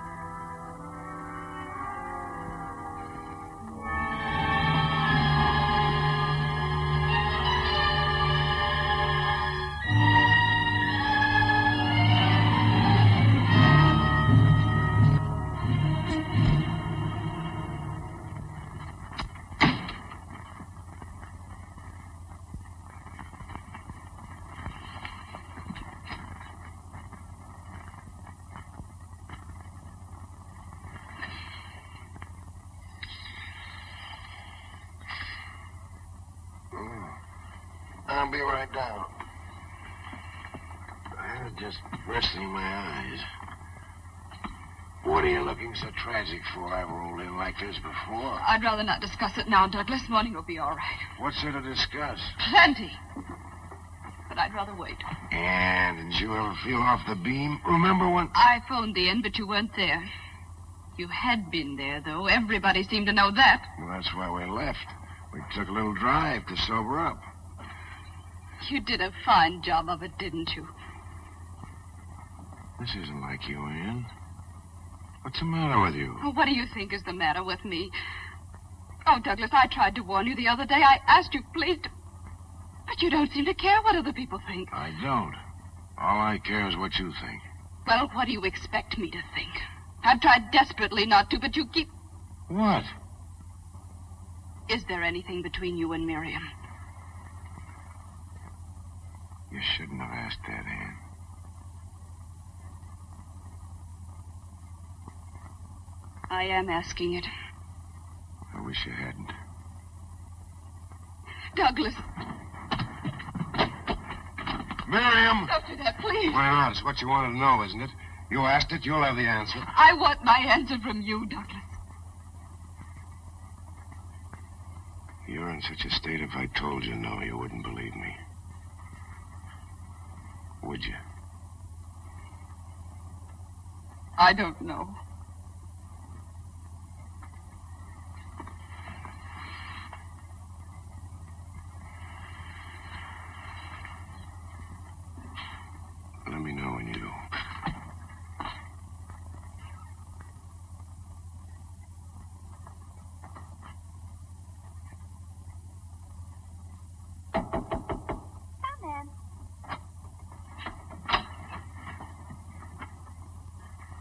I'll be right down. I was just resting my eyes. What are you looking so tragic for? I've rolled in like this before. I'd rather not discuss it now, Douglas. Morning will be all right. What's there to discuss? Plenty. But I'd rather wait. And didn't you ever feel off the beam? Remember when... I phoned the inn, but you weren't there. You had been there, though. Everybody seemed to know that. Well, that's why we left. We took a little drive to sober up. You did a fine job of it, didn't you? This isn't like you, Ann. What's the matter with you? Oh, what do you think is the matter with me? Oh, Douglas, I tried to warn you the other day. I asked you, please, to... But you don't seem to care what other people think. I don't. All I care is what you think. Well, what do you expect me to think? I've tried desperately not to, but you keep... What? Is there anything between you and Miriam? You shouldn't have asked that, Ann. I am asking it. I wish you hadn't. Douglas, Miriam! don't do that, please. Why not? It's what you wanted to know, isn't it? You asked it, you'll have the answer. I want my answer from you, Douglas. You're in such a state, if I told you no, you wouldn't believe me. Would you? I don't know. Let me know when you do.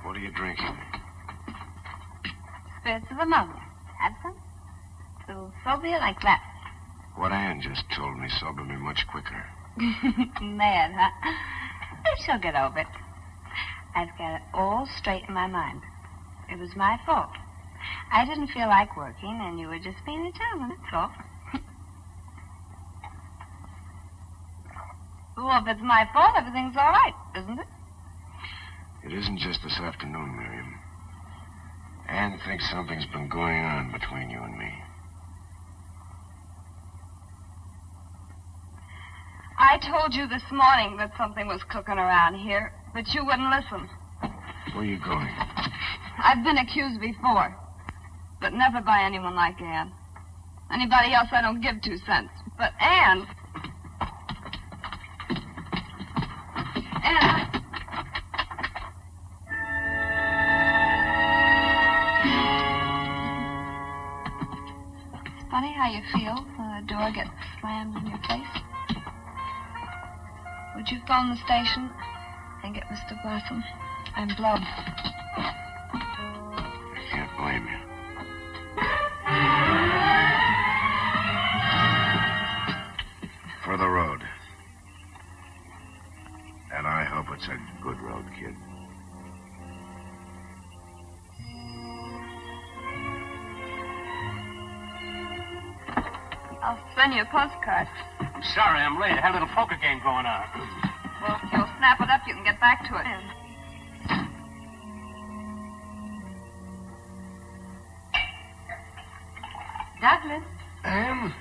What are you drinking? Spirits of ammonia. Have some? It'll sober you like that. What Ann just told me sobered me much quicker. Mad, huh? But she'll get over it. I've got it all straight in my mind. It was my fault. I didn't feel like working, and you were just being a gentleman, that's all. Well, if it's my fault, everything's all right, isn't it? It isn't just this afternoon, Miriam. Ann thinks something's been going on between you and me. I told you this morning that something was cooking around here, but you wouldn't listen. Where are you going? I've been accused before, but never by anyone like Ann. Anybody else, I don't give 2 cents. But Ann... It's funny how you feel when the door gets slammed in your face. Would you phone the station and get Mr. Blossom? I'm blown. I can't blame you. For the road. And I hope it's a good road, kid. I'll send you a postcard. I'm sorry I'm late. I had a little poker game going on. Well, if you'll snap it up, you can get back to it. Douglas? Ann?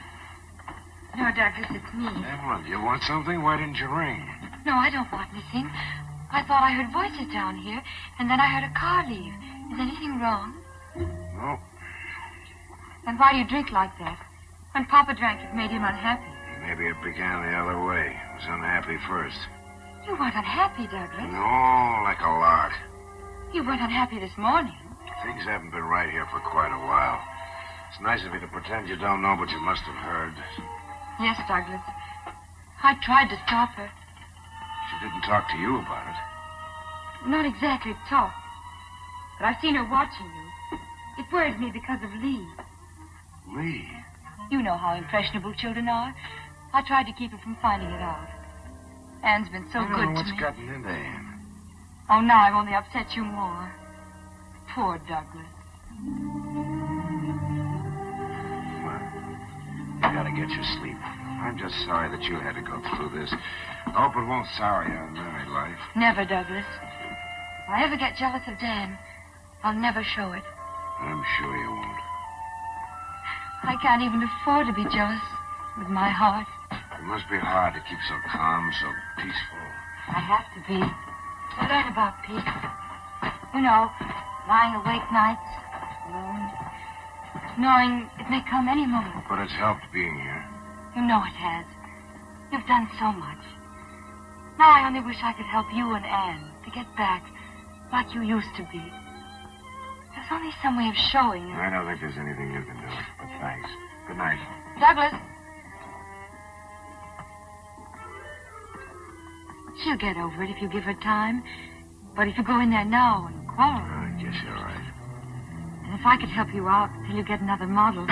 No, Douglas, it's me. Evelyn, you want something? Why didn't you ring? No, I don't want anything. I thought I heard voices down here, and then I heard a car leave. Is anything wrong? No. Then why do you drink like that? When Papa drank, it made him unhappy. Maybe it began the other way. I was unhappy first. You weren't unhappy, Douglas. No, like a lark. You weren't unhappy this morning. Things haven't been right here for quite a while. It's nice of you to pretend you don't know, but you must have heard. Yes, Douglas. I tried to stop her. She didn't talk to you about it. Not exactly talk. But I've seen her watching you. It worries me because of Lee. Lee? You know how impressionable children are. I tried to keep her from finding it out. Anne's been so I don't good know to what's me. gotten into Anne. Oh, now I've only upset you more. Poor Douglas. You gotta get your sleep. I'm just sorry that you had to go through this. I hope it won't sour you on married life. Never, Douglas. If I ever get jealous of Dan, I'll never show it. I'm sure you won't. I can't even afford to be jealous with my heart. It must be hard to keep so calm, so peaceful. I have to be. To learn about peace. You know, lying awake nights, alone, knowing it may come any moment. But it's helped being here. You know it has. You've done so much. Now I only wish I could help you and Anne to get back like you used to be. There's only some way of showing you. I don't think there's anything you can do, but thanks. Good night. Douglas. She'll get over it if you give her time. But if you go in there now and quarrel... I guess you're right. And if I could help you out till you get another model...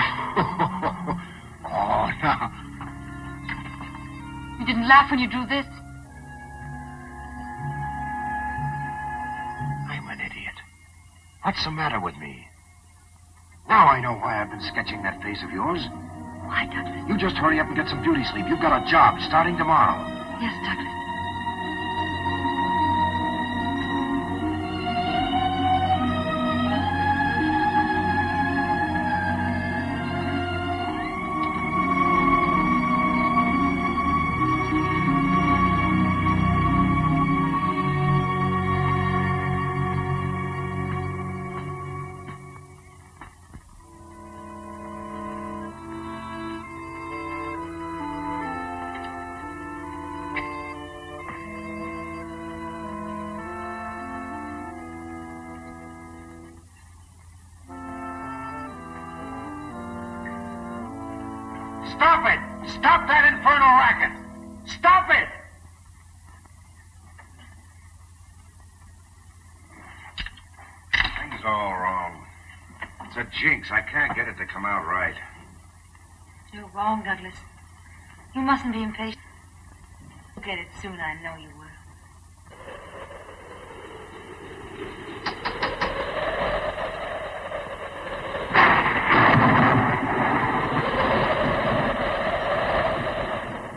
Oh, no. You didn't laugh when you drew this? I'm an idiot. What's the matter with me? Now I know why I've been sketching that face of yours. Why, Douglas? You just hurry up and get some beauty sleep. You've got a job starting tomorrow. Yes, Douglas. Stop it! Stop that infernal racket! Stop it! Things all wrong. It's a jinx. I can't get it to come out right. You're wrong, Douglas. You mustn't be impatient. You'll get it soon, I know you will.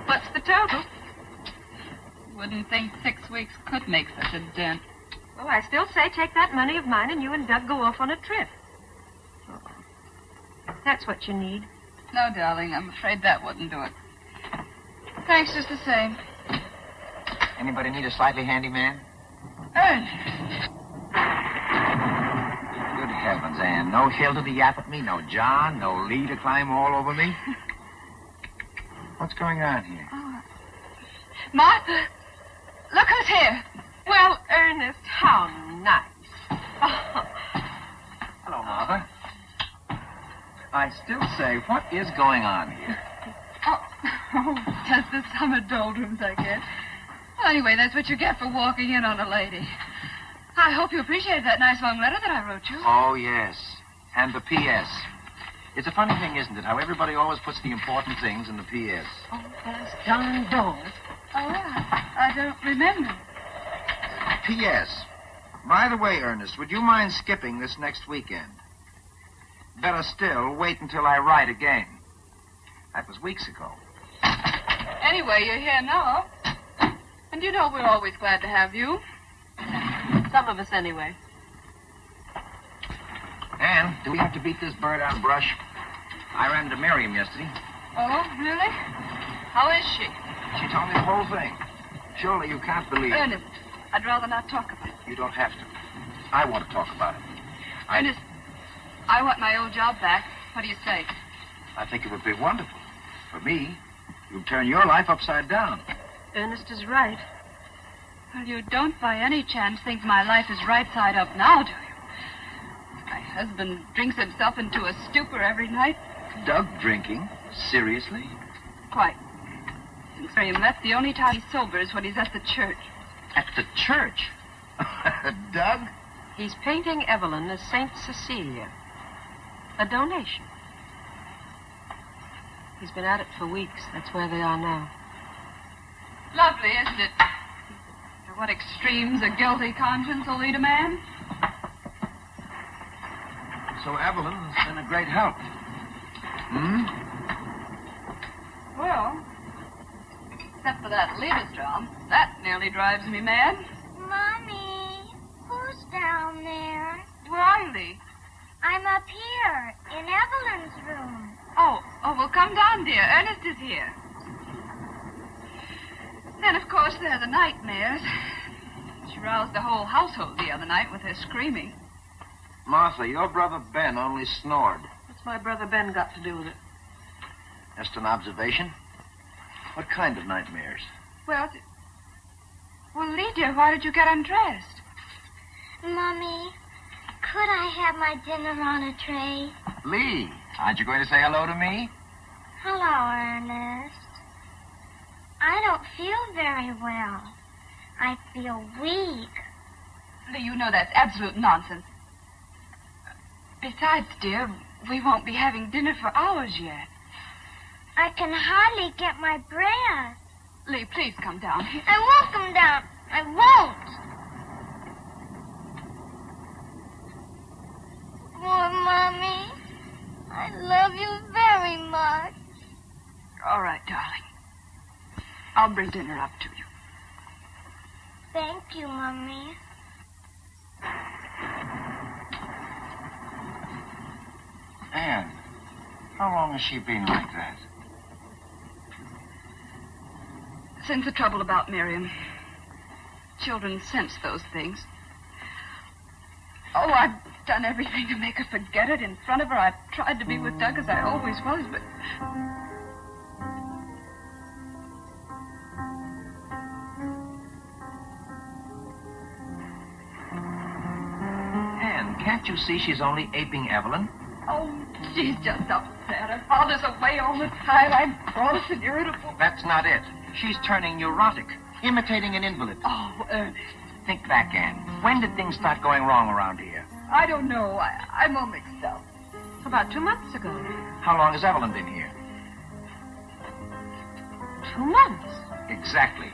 What's the total? Wouldn't think 6 weeks could make such a dent. Well, I still say take that money of mine and you and Doug go off on a trip. That's what you need. No, darling, I'm afraid that wouldn't do it. Thanks just the same. Anybody need a slightly handy man? Good heavens, Anne. No Hilda to yap at me, no John, no Lee to climb all over me. What's going on here? Oh. Martha, look who's here. Well, Ernest, how nice. Hello, Martha. I still say, what is going on here? Oh, just the summer doldrums, I guess. Well, anyway, that's what you get for walking in on a lady. I hope you appreciated that nice long letter that I wrote you. Oh, yes. And the P.S. It's a funny thing, isn't it, how everybody always puts the important things in the P.S. Oh, that's John Brahm. Oh, I don't remember. P.S. By the way, Ernest, would you mind skipping this next weekend? Better still, wait until I write again. That was weeks ago. Anyway, you're here now. And you know we're always glad to have you. Some of us, anyway. Anne, do we have to beat this bird out of brush? I ran into Miriam yesterday. Oh, really? How is she? She told me the whole thing. Surely you can't believe it. Ernest, I'd rather not talk about it. You don't have to. I want to talk about it. Ernest, I want my old job back. What do you say? I think it would be wonderful. For me, you'd turn your life upside down. Ernest is right. Well, you don't by any chance think my life is right side up now, do you? My husband drinks himself into a stupor every night. Doug drinking? Seriously? Quite. Since Miriam left, the only time he sobers when he's at the church. At the church? Doug? He's painting Evelyn as Saint Cecilia. A donation. He's been at it for weeks. That's where they are now. Lovely, isn't it? To what extremes a guilty conscience will lead a man? So Evelyn has been a great help. Hmm? Well, except for that Liebesdrum, that nearly drives me mad. Mommy, who's down there? Where are you, Lee? I'm up here, in Evelyn's room. Oh, well, come down, dear. Ernest is here. Then, of course, there are the nightmares. She roused the whole household the other night with her screaming. Martha, your brother Ben only snored. What's my brother Ben got to do with it? Just an observation. What kind of nightmares? Well, Lee, dear, why did you get undressed? Mommy, could I have my dinner on a tray? Lee, aren't you going to say hello to me? Hello, Ernest. I don't feel very well. I feel weak. Lee, you know that's absolute nonsense. Besides, dear, we won't be having dinner for hours yet. I can hardly get my breath. Lee, please come down. I won't come down. I won't. Oh, Mommy. I love you very much. All right, darling. I'll bring dinner up to you. Thank you, Mommy. Anne, how long has she been like that? Since the trouble about Miriam. Children sense those things. Oh, I've done everything to make her forget it in front of her. I've tried to be with Doug as I always was, but... Anne, can't you see she's only aping Evelyn? Oh, she's just upset. Her father's away all the time. I'm cross and irritable. That's not it. She's turning neurotic, imitating an invalid. Oh, Ernest. Think back, Anne. When did things start going wrong around here? I don't know. I'm all mixed up. About 2 months ago. How long has Evelyn been here? 2 months. Exactly.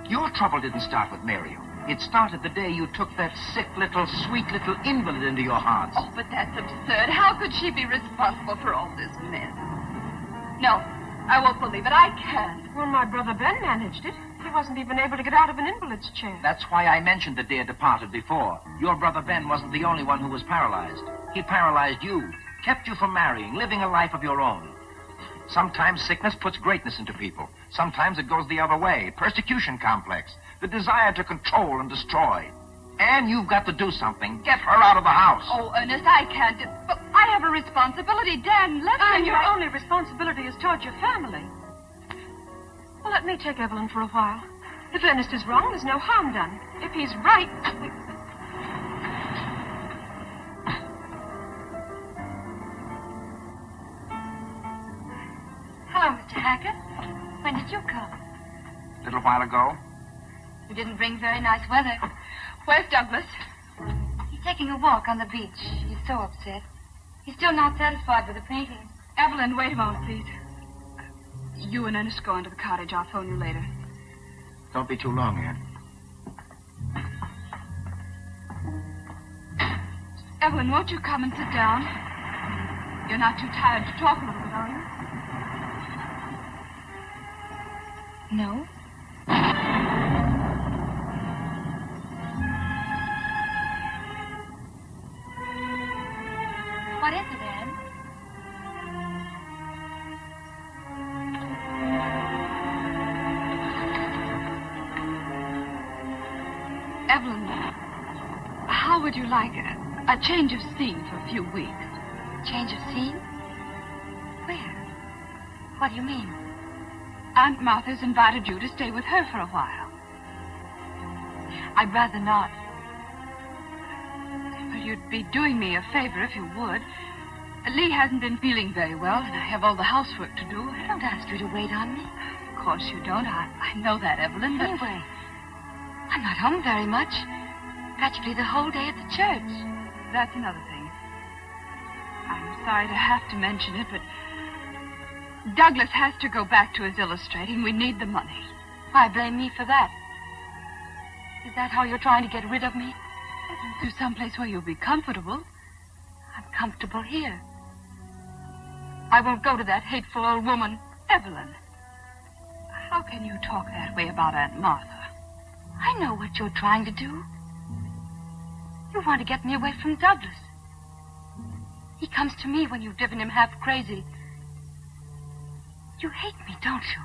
Your trouble didn't start with Miriam. It started the day you took that sick little, sweet little invalid into your hearts. Oh, but that's absurd. How could she be responsible for all this mess? No, I won't believe it. I can't. Well, my brother Ben managed it. He wasn't even able to get out of an invalid's chair. That's why I mentioned the dear departed before. Your brother Ben wasn't the only one who was paralyzed. He paralyzed you, kept you from marrying, living a life of your own. Sometimes sickness puts greatness into people. Sometimes it goes the other way. Persecution complex. The desire to control and destroy. And you've got to do something. Get her out of the house. Oh, Ernest, I can't. But I have a responsibility. Dan, let me... And your only responsibility is toward your family. Well, let me take Evelyn for a while. If Ernest is wrong, there's no harm done. If he's right... Hello, Mr. Hackett. When did you come? A little while ago. You didn't bring very nice weather. Where's Douglas? He's taking a walk on the beach. He's so upset. He's still not satisfied with the painting. Evelyn, wait a moment, please. You and Ernest go into the cottage. I'll phone you later. Don't be too long, Anne. Evelyn, won't you come and sit down? You're not too tired to talk a little bit, are you? No. What is it, Anne? Evelyn, how would you like a change of scene for a few weeks? Change of scene? Where? What do you mean? Aunt Martha's invited you to stay with her for a while. I'd rather not. Well, you'd be doing me a favor if you would. Lee hasn't been feeling very well, and I have all the housework to do. I don't ask you to wait on me. Of course you don't. I know that, Evelyn, but... Anyway, I'm not home very much. Practically the whole day at the church. That's another thing. I'm sorry to have to mention it, but Douglas has to go back to his illustrating. We need the money. Why blame me for that? Is that how you're trying to get rid of me? To someplace where you'll be comfortable. I'm comfortable here. I won't go to that hateful old woman, Evelyn. How can you talk that way about Aunt Martha? I know what you're trying to do. You want to get me away from Douglas. He comes to me when you've driven him half crazy. You hate me, don't you?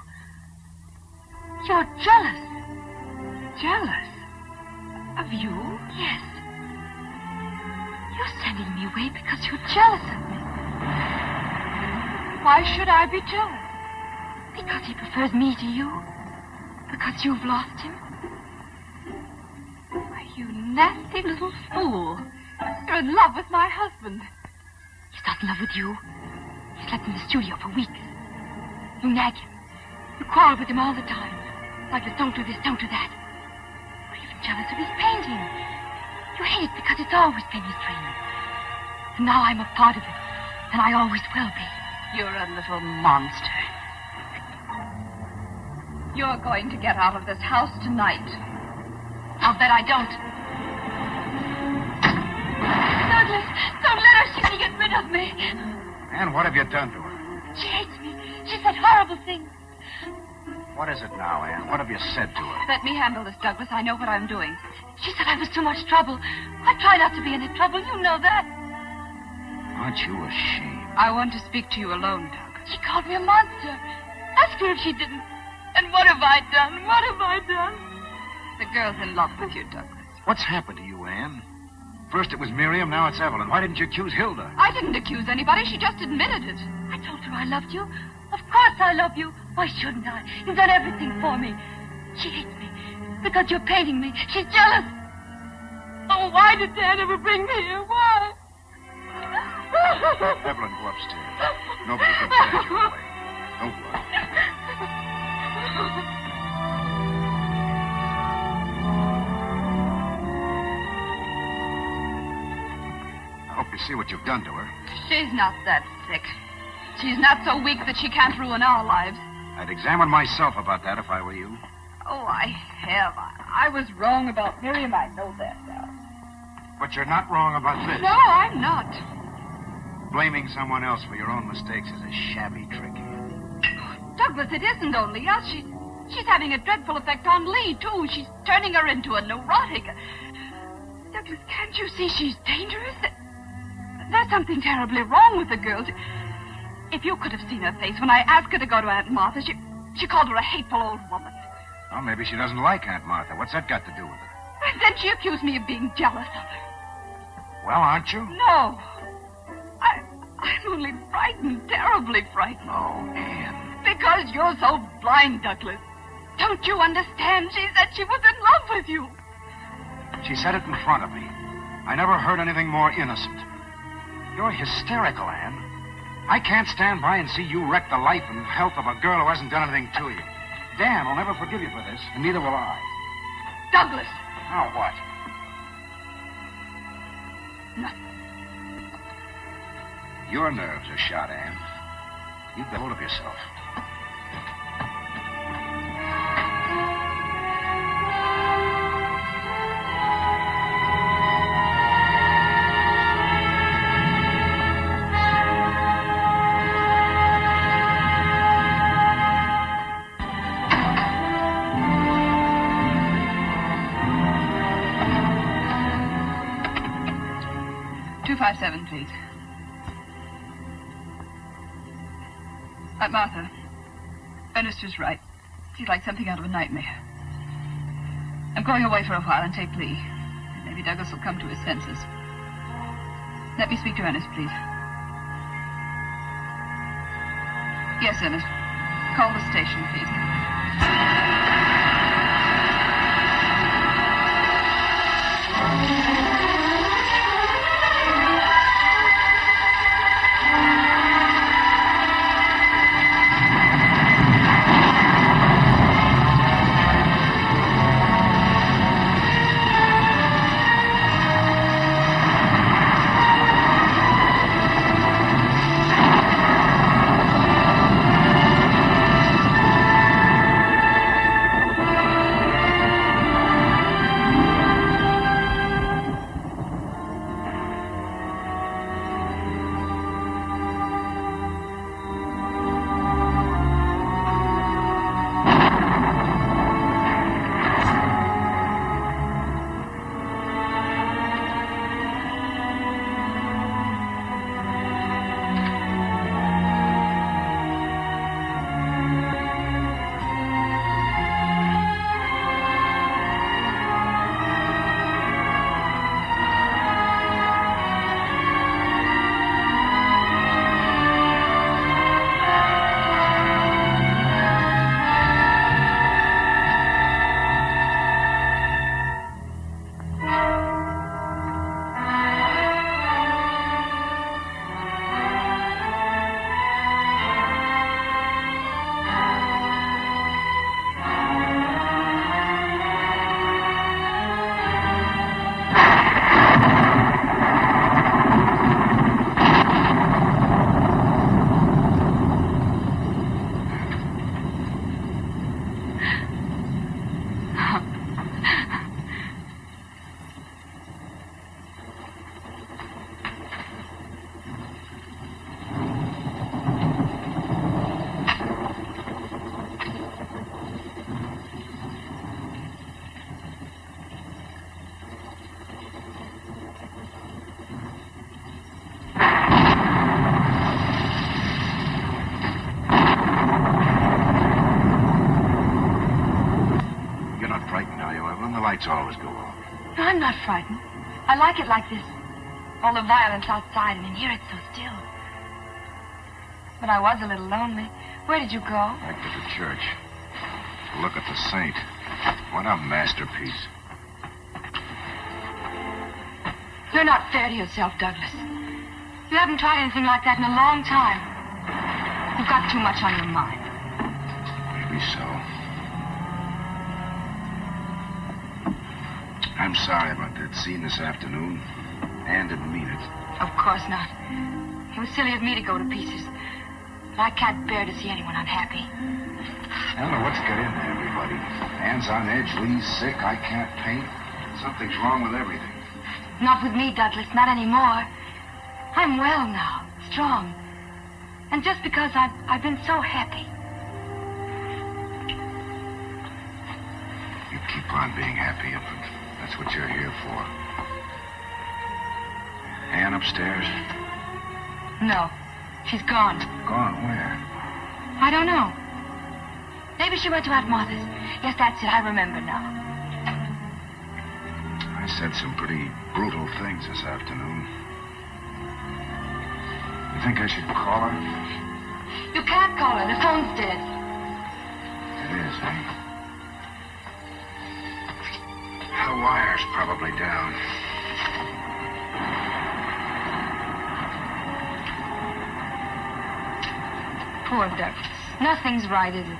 You're jealous. Jealous? Of you? Yes. You're sending me away because you're jealous of me. Why should I be jealous? Because he prefers me to you. Because you've lost him. Why, you nasty little fool. You're in love with my husband. He's not in love with you. He slept in the studio for weeks. You nag him. You quarrel with him all the time. Like this, don't do this, don't do that. You're even jealous of his painting. You hate it because it's always been his dream. And now I'm a part of it. And I always will be. You're a little monster. You're going to get out of this house tonight. I'll bet I don't. Douglas, don't let her see me get rid of me. Anne, what have you done to her? She hates me. She said horrible things. What is it now, Anne? What have you said to her? Let me handle this, Douglas. I know what I'm doing. She said I was too much trouble. I try not to be any trouble. You know that. Aren't you ashamed? I want to speak to you alone, Doug. She called me a monster. Ask her if she didn't. And what have I done? What have I done? The girl's in love with you, Douglas. What's happened to you, Anne? First it was Miriam, now it's Evelyn. Why didn't you accuse Hilda? I didn't accuse anybody. She just admitted it. I told her I loved you. Of course I love you. Why shouldn't I? You've done everything for me. She hates me because you're painting me. She's jealous. Oh, why did Dad ever bring me here? Why? Evelyn, go upstairs. Nobody can stand you away. Don't worry. I hope you see what you've done to her. She's not that sick. She's not so weak that she can't ruin our lives. I'd examine myself about that if I were you. Oh, I have. I was wrong about Miriam. I know that now. But you're not wrong about this. No, I'm not. Blaming someone else for your own mistakes is a shabby trick. Douglas, it isn't only us. She's having a dreadful effect on Lee, too. She's turning her into a neurotic. Douglas, can't you see she's dangerous? There's something terribly wrong with the girl. If you could have seen her face when I asked her to go to Aunt Martha, she called her a hateful old woman. Well, maybe she doesn't like Aunt Martha. What's that got to do with it? And then she accused me of being jealous of her. Well, aren't you? No. I'm only frightened, terribly frightened. Oh, Anne. Because you're so blind, Douglas. Don't you understand? She said she was in love with you. She said it in front of me. I never heard anything more innocent. You're hysterical, Anne. I can't stand by and see you wreck the life and health of a girl who hasn't done anything to you. Dan will never forgive you for this, and neither will I. Douglas. Now what? Nothing. Your nerves are shot, Anne. You get hold of yourself. Seven, please. Martha, Ernest was right. She's like something out of a nightmare. I'm going away for a while and take Lee. Maybe Douglas will come to his senses. Let me speak to Ernest, please. Yes, Ernest. Call the station, please. lights always go off. No, I'm not frightened. I like it like this. All the violence outside, and in here it's so still. But I was a little lonely. Where did you go? Back to the church. Look at the saint. What a masterpiece. You're not fair to yourself, Douglas. You haven't tried anything like that in a long time. You've got too much on your mind. Maybe so. I'm sorry about that scene this afternoon. Anne didn't mean it. Of course not. It was silly of me to go to pieces. But I can't bear to see anyone unhappy. I don't know what's got into everybody. Anne's on edge, Lee's sick, I can't paint. Something's wrong with everything. Not with me, Douglas, not anymore. I'm well now, strong. And just because I've been so happy. You keep on being happy, Evelyn. That's what you're here for. Anne upstairs? No, she's gone. Gone where? I don't know. Maybe she went to Aunt Martha's. Yes, that's it, I remember now. I said some pretty brutal things this afternoon. You think I should call her? You can't call her, the phone's dead. It is, eh? The wire's probably down. Poor Douglas. Nothing's right, is it?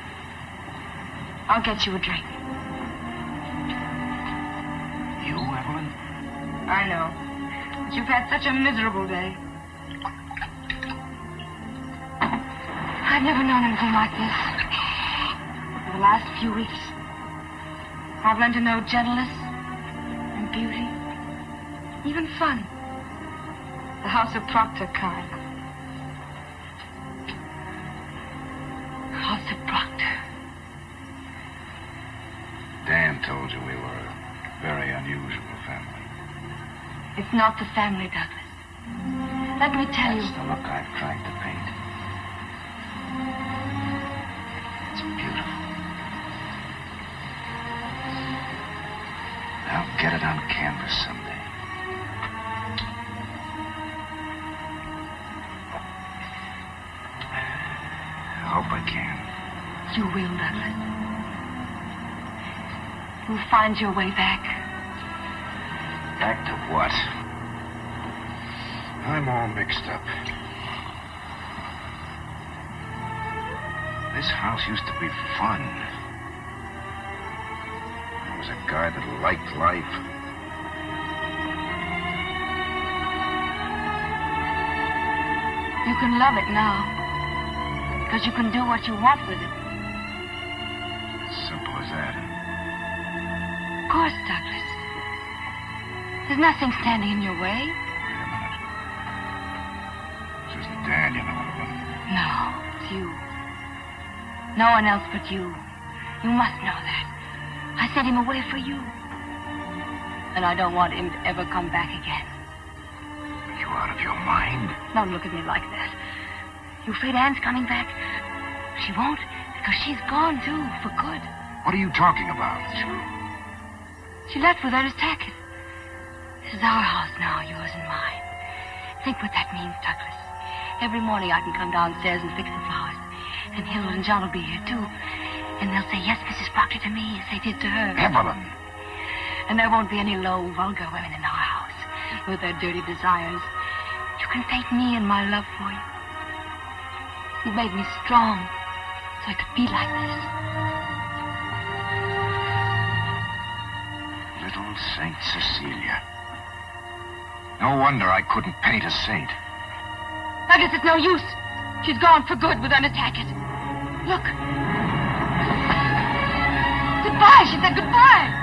I'll get you a drink. You, Evelyn? I know. But you've had such a miserable day. I've never known anything like this. For the last few weeks, I've learned to know gentleness and beauty, even fun. The House of Proctor kind. House of Proctor. Dan told you we were a very unusual family. It's not the family, Douglas. Let me tell you. That's the look I've tried to paint. It's beautiful. I'll get it on canvas someday. I hope I can. You will, Douglas. You'll find your way back. Back to what? I'm all mixed up. This house used to be fun. I was a guy that liked life. You can love it now. Because you can do what you want with it. Simple as that. Of course, Douglas. There's nothing standing in your way. Wait a minute. This isn't Dan, you know, Evelyn. No, it's you. No one else but you. You must know that. I sent him away for you. And I don't want him to ever come back again. Are you out of your mind? Don't look at me like that. You afraid Anne's coming back? She won't, because she's gone, too, for good. What are you talking about? True. She left with her to tack it. This is our house now, yours and mine. Think what that means, Douglas. Every morning I can come downstairs and fix the flowers. And Hill and John will be here, too. And they'll say, yes, Mrs. Proctor, to me, as they did to her. Evelyn! And there won't be any low, vulgar women in our house with their dirty desires. You can paint me and my love for you. You made me strong so I could be like this. Little Saint Cecilia. No wonder I couldn't paint a saint. I guess it's no use. She's gone for good with Unatacket. Look. Goodbye. She said goodbye.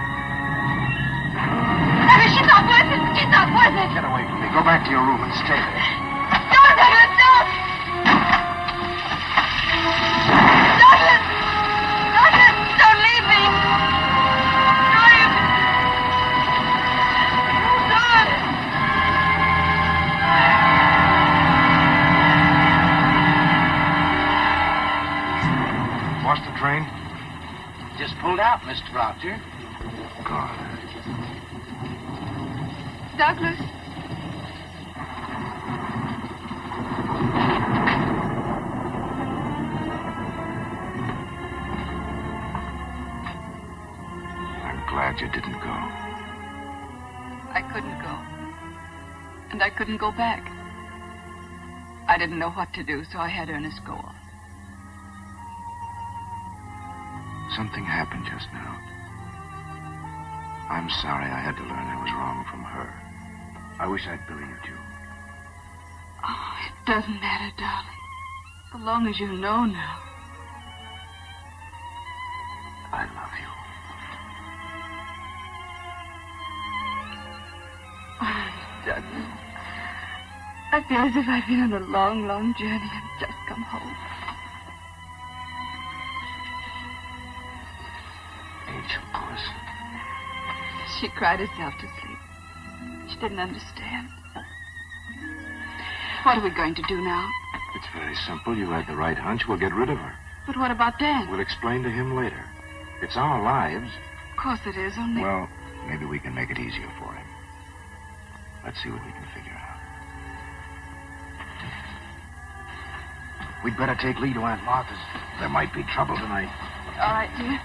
She's not worth it. She's not worth it. Get away from me. Go back to your room and stay there. Don't, Douglas, don't. Douglas! Douglas, don't leave me. Don't. Don't. Lost the train? Just pulled out, Mr. Proctor. God. Douglas? I'm glad you didn't go. I couldn't go. And I couldn't go back. I didn't know what to do, so I had Ernest go on. Something happened just now. I'm sorry I had to learn I was wrong from her. I wish I'd believed you. Oh, it doesn't matter, darling. So long as you know now. I love you. Oh, Douglas. I feel as if I've been on a long, long journey and just come home. Angel puss. She cried herself to sleep. She didn't understand. What are we going to do now? It's very simple. You had the right hunch. We'll get rid of her. But what about Dan? We'll explain to him later. It's our lives. Of course it is, only... Well, maybe we can make it easier for him. Let's see what we can figure out. We'd better take Lee to Aunt Martha's. There might be trouble tonight. All right, dear.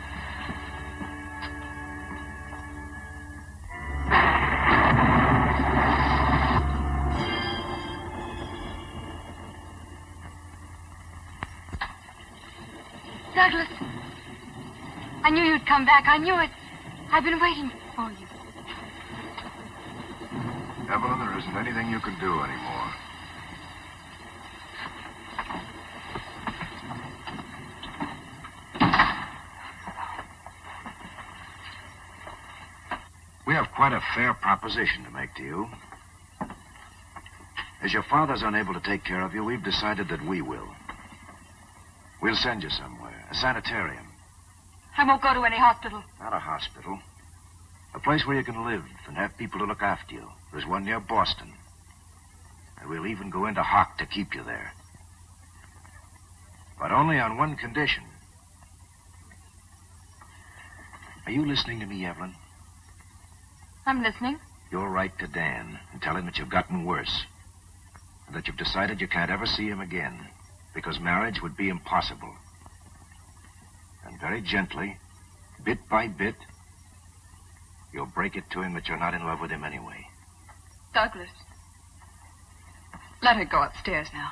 Douglas, I knew you'd come back. I knew it. I've been waiting for you. Evelyn, there isn't anything you can do anymore. We have quite a fair proposition to make to you. As your father's unable to take care of you, we've decided that we will. We'll send you somewhere, a sanitarium. I won't go to any hospital. Not a hospital. A place where you can live and have people to look after you. There's one near Boston. And we'll even go into hock to keep you there. But only on one condition. Are you listening to me, Evelyn? I'm listening. You'll write to Dan and tell him that you've gotten worse. And that you've decided you can't ever see him again. Because marriage would be impossible. And very gently, bit by bit, you'll break it to him that you're not in love with him anyway. Douglas, let her go upstairs now.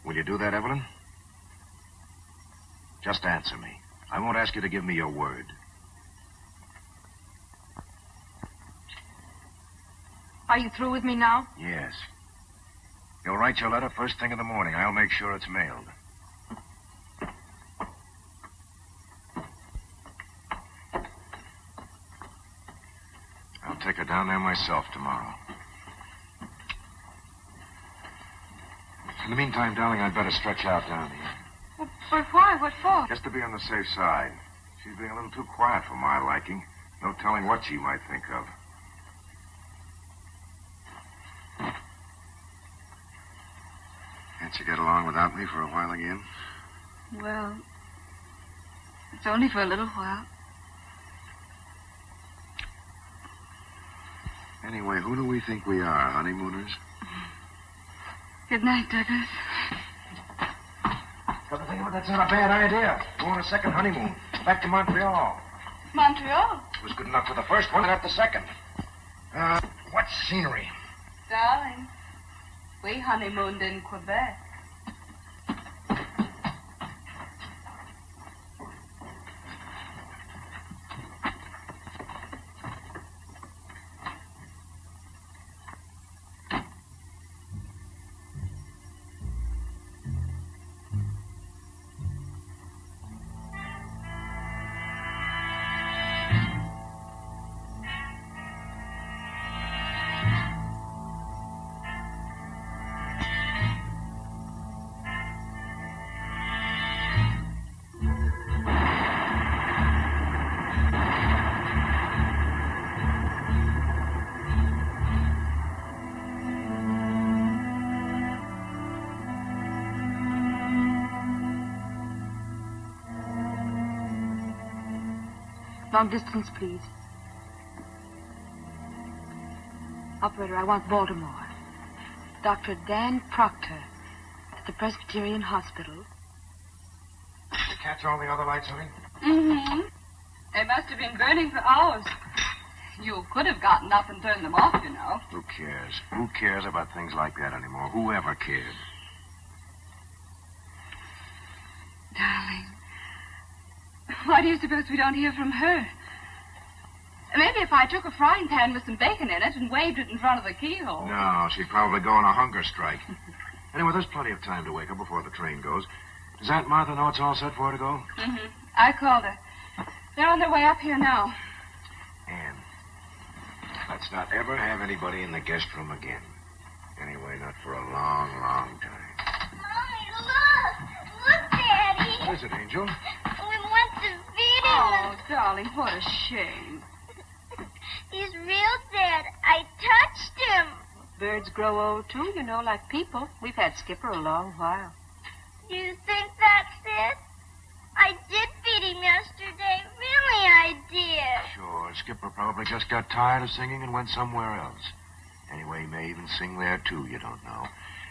Will you do that, Evelyn? Just answer me. I won't ask you to give me your word. Are you through with me now? Yes. You'll write your letter first thing in the morning. I'll make sure it's mailed. I'll take her down there myself tomorrow. In the meantime, darling, I'd better stretch out down here. But why? What for? Just to be on the safe side. She's being a little too quiet for my liking. No telling what she might think of. Can't you get along without me for a while again? Well, it's only for a little while. Anyway, who do we think we are, honeymooners? Good night, Douglas. Come to think of it, that's not a bad idea. Go on a second honeymoon. Back to Montreal. Montreal? It was good enough for the first one, not the second. What scenery? Darling, we honeymooned in Quebec. Long distance, please. Operator, I want Baltimore. Dr. Dan Proctor at the Presbyterian Hospital. Did you catch all the other lights, Evelyn? Mm-hmm. They must have been burning for hours. You could have gotten up and turned them off, you know. Who cares? Who cares about things like that anymore? Whoever cared? Darling, why do you suppose we don't hear from her? Maybe if I took a frying pan with some bacon in it and waved it in front of the keyhole. No, she'd probably go on a hunger strike. Anyway, there's plenty of time to wake her before the train goes. Does Aunt Martha know it's all set for her to go? Mm-hmm. I called her. They're on their way up here now. Anne, let's not ever have anybody in the guest room again. Anyway, not for a long, long time. Mommy, look! Look, Daddy! What is it, Angel? We went to feed him. Oh, darling, what a shame. He's real dead. I touched him. Birds grow old, too, you know, like people. We've had Skipper a long while. Do you think that's it? I did feed him yesterday. Really, I did. Sure, Skipper probably just got tired of singing and went somewhere else. Anyway, he may even sing there, too, you don't know.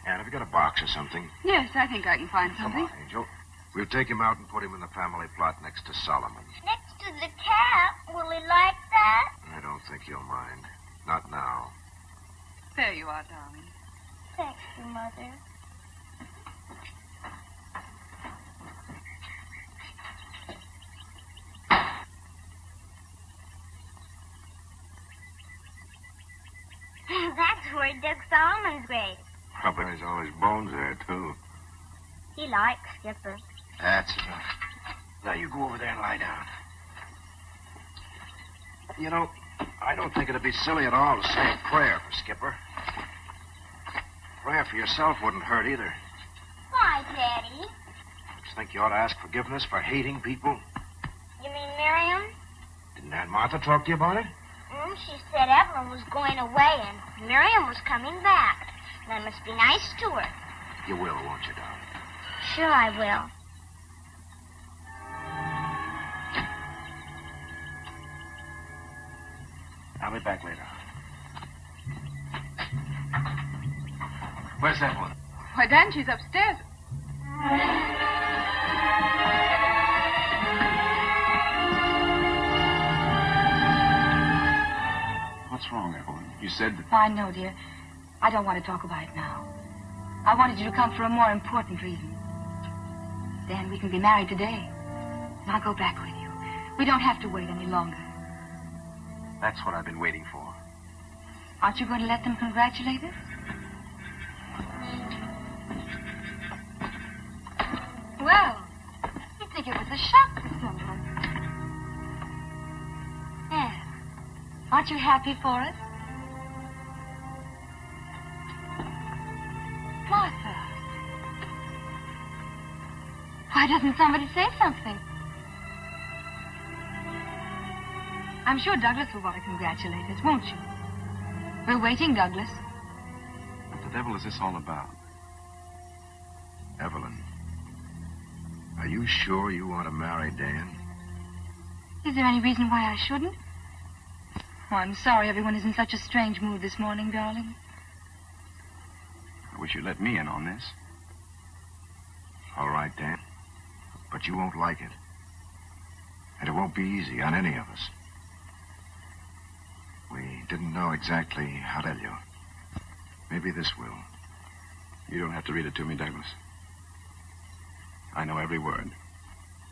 Anne, have you got a box or something? Yes, I think I can find Come something. on, Angel. We'll take him out and put him in the family plot next to Solomon. Next to the cat. Will he like that? I don't think he'll mind. Not now. There you are, darling. Thank you, Mother. That's where he dug Solomon's grave. Probably has all his bones there, too. He likes Skipper. That's enough. Now, you go over there and lie down. You know, I don't think it'd be silly at all to say a prayer for Skipper. Prayer for yourself wouldn't hurt either. Why, Daddy? Just think you ought to ask forgiveness for hating people. You mean Miriam? Didn't Aunt Martha talk to you about it? She said Evelyn was going away and Miriam was coming back. And I must be nice to her. You will, won't you, darling? Sure I will. I'll be back later. Where's that one? Why, Dan, she's upstairs. What's wrong, Evelyn? You said that... I know, dear. I don't want to talk about it now. I wanted you to come for a more important reason. Dan, we can be married today. And I'll go back with you. We don't have to wait any longer. That's what I've been waiting for. Aren't you going to let them congratulate us? Well, you'd think it was a shock to someone. Yeah. Aren't you happy for us? Martha. Why doesn't somebody say something? I'm sure Douglas will want to congratulate us, won't you? We're waiting, Douglas. What the devil is this all about? Evelyn, are you sure you want to marry Dan? Is there any reason why I shouldn't? Oh, I'm sorry everyone is in such a strange mood this morning, darling. I wish you'd let me in on this. All right, Dan. But you won't like it. And it won't be easy on any of us. We didn't know exactly how to tell you. Maybe this will. You don't have to read it to me, Douglas. I know every word.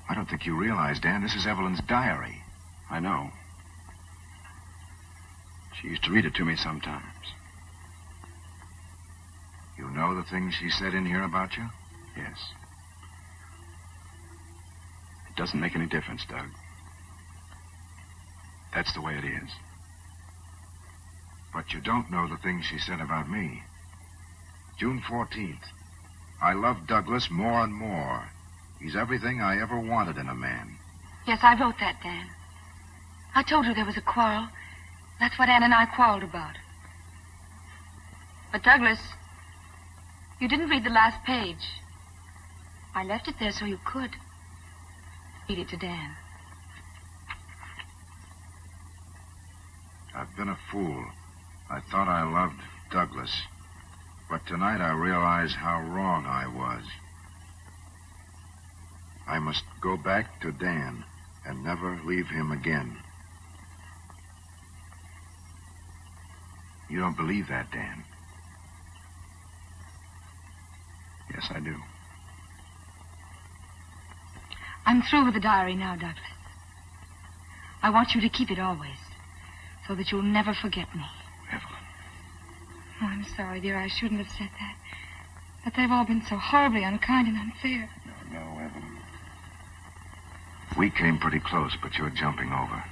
I don't think you realize, Dan, this is Evelyn's diary. I know. She used to read it to me sometimes. You know the things she said in here about you? Yes. It doesn't make any difference, Doug. That's the way it is. But you don't know the things she said about me. June 14th. I love Douglas more and more. He's everything I ever wanted in a man. Yes, I wrote that, Dan. I told you there was a quarrel. That's what Ann and I quarreled about. But, Douglas, you didn't read the last page. I left it there so you could. Read it to Dan. I've been a fool. I thought I loved Douglas. But tonight I realize how wrong I was. I must go back to Dan and never leave him again. You don't believe that, Dan? Yes, I do. I'm through with the diary now, Douglas. I want you to keep it always, so that you'll never forget me. Evelyn. Oh, I'm sorry, dear. I shouldn't have said that. But they've all been so horribly unkind and unfair. No, Evelyn. We came pretty close, but you're jumping over.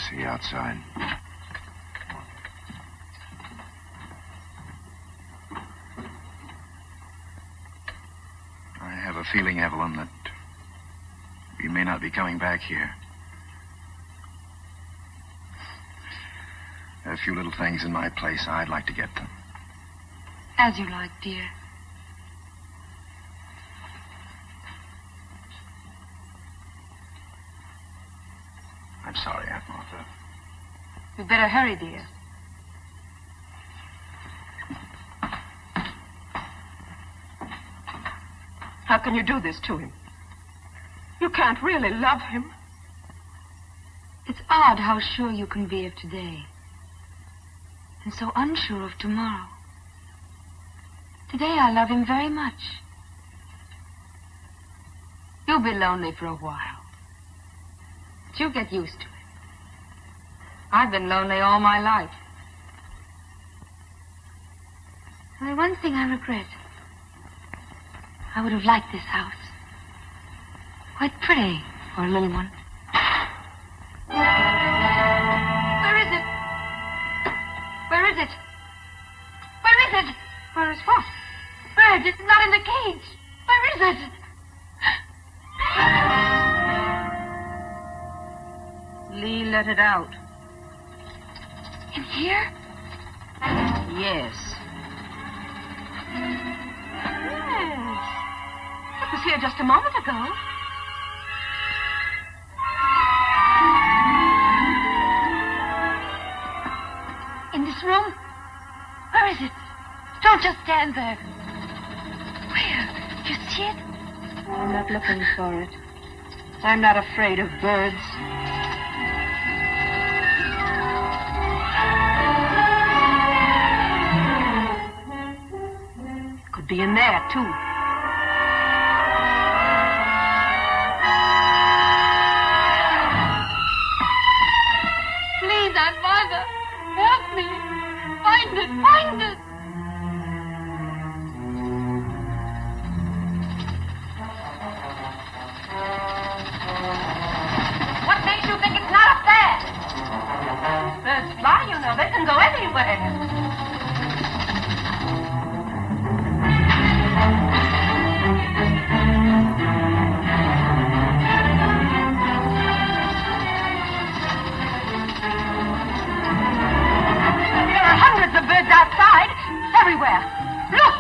See you outside. I have a feeling, Evelyn, that we may not be coming back here. There are a few little things in my place. I'd like to get them. As you like, dear. I'm sorry, Aunt Martha. You'd better hurry, dear. How can you do this to him? You can't really love him. It's odd how sure you can be of today, and so unsure of tomorrow. Today I love him very much. You'll be lonely for a while, but you'll get used to it. I've been lonely all my life. Only one thing I regret. I would have liked this house. Quite pretty for a little one. Where is it? Where is it? Where is it? Where is what? Bird, it's not in the cage. Where is it? Lee let it out. In here? Yes. It was here just a moment ago. In this room? Where is it? Don't just stand there. Where? You see it? I'm not looking for it. I'm not afraid of birds. It could be in there, too. Please, Aunt Martha, help me. Find it, find it. What makes you think it's not up there? Birds fly, you know. They can go anywhere. There are hundreds of birds outside. Everywhere. Look!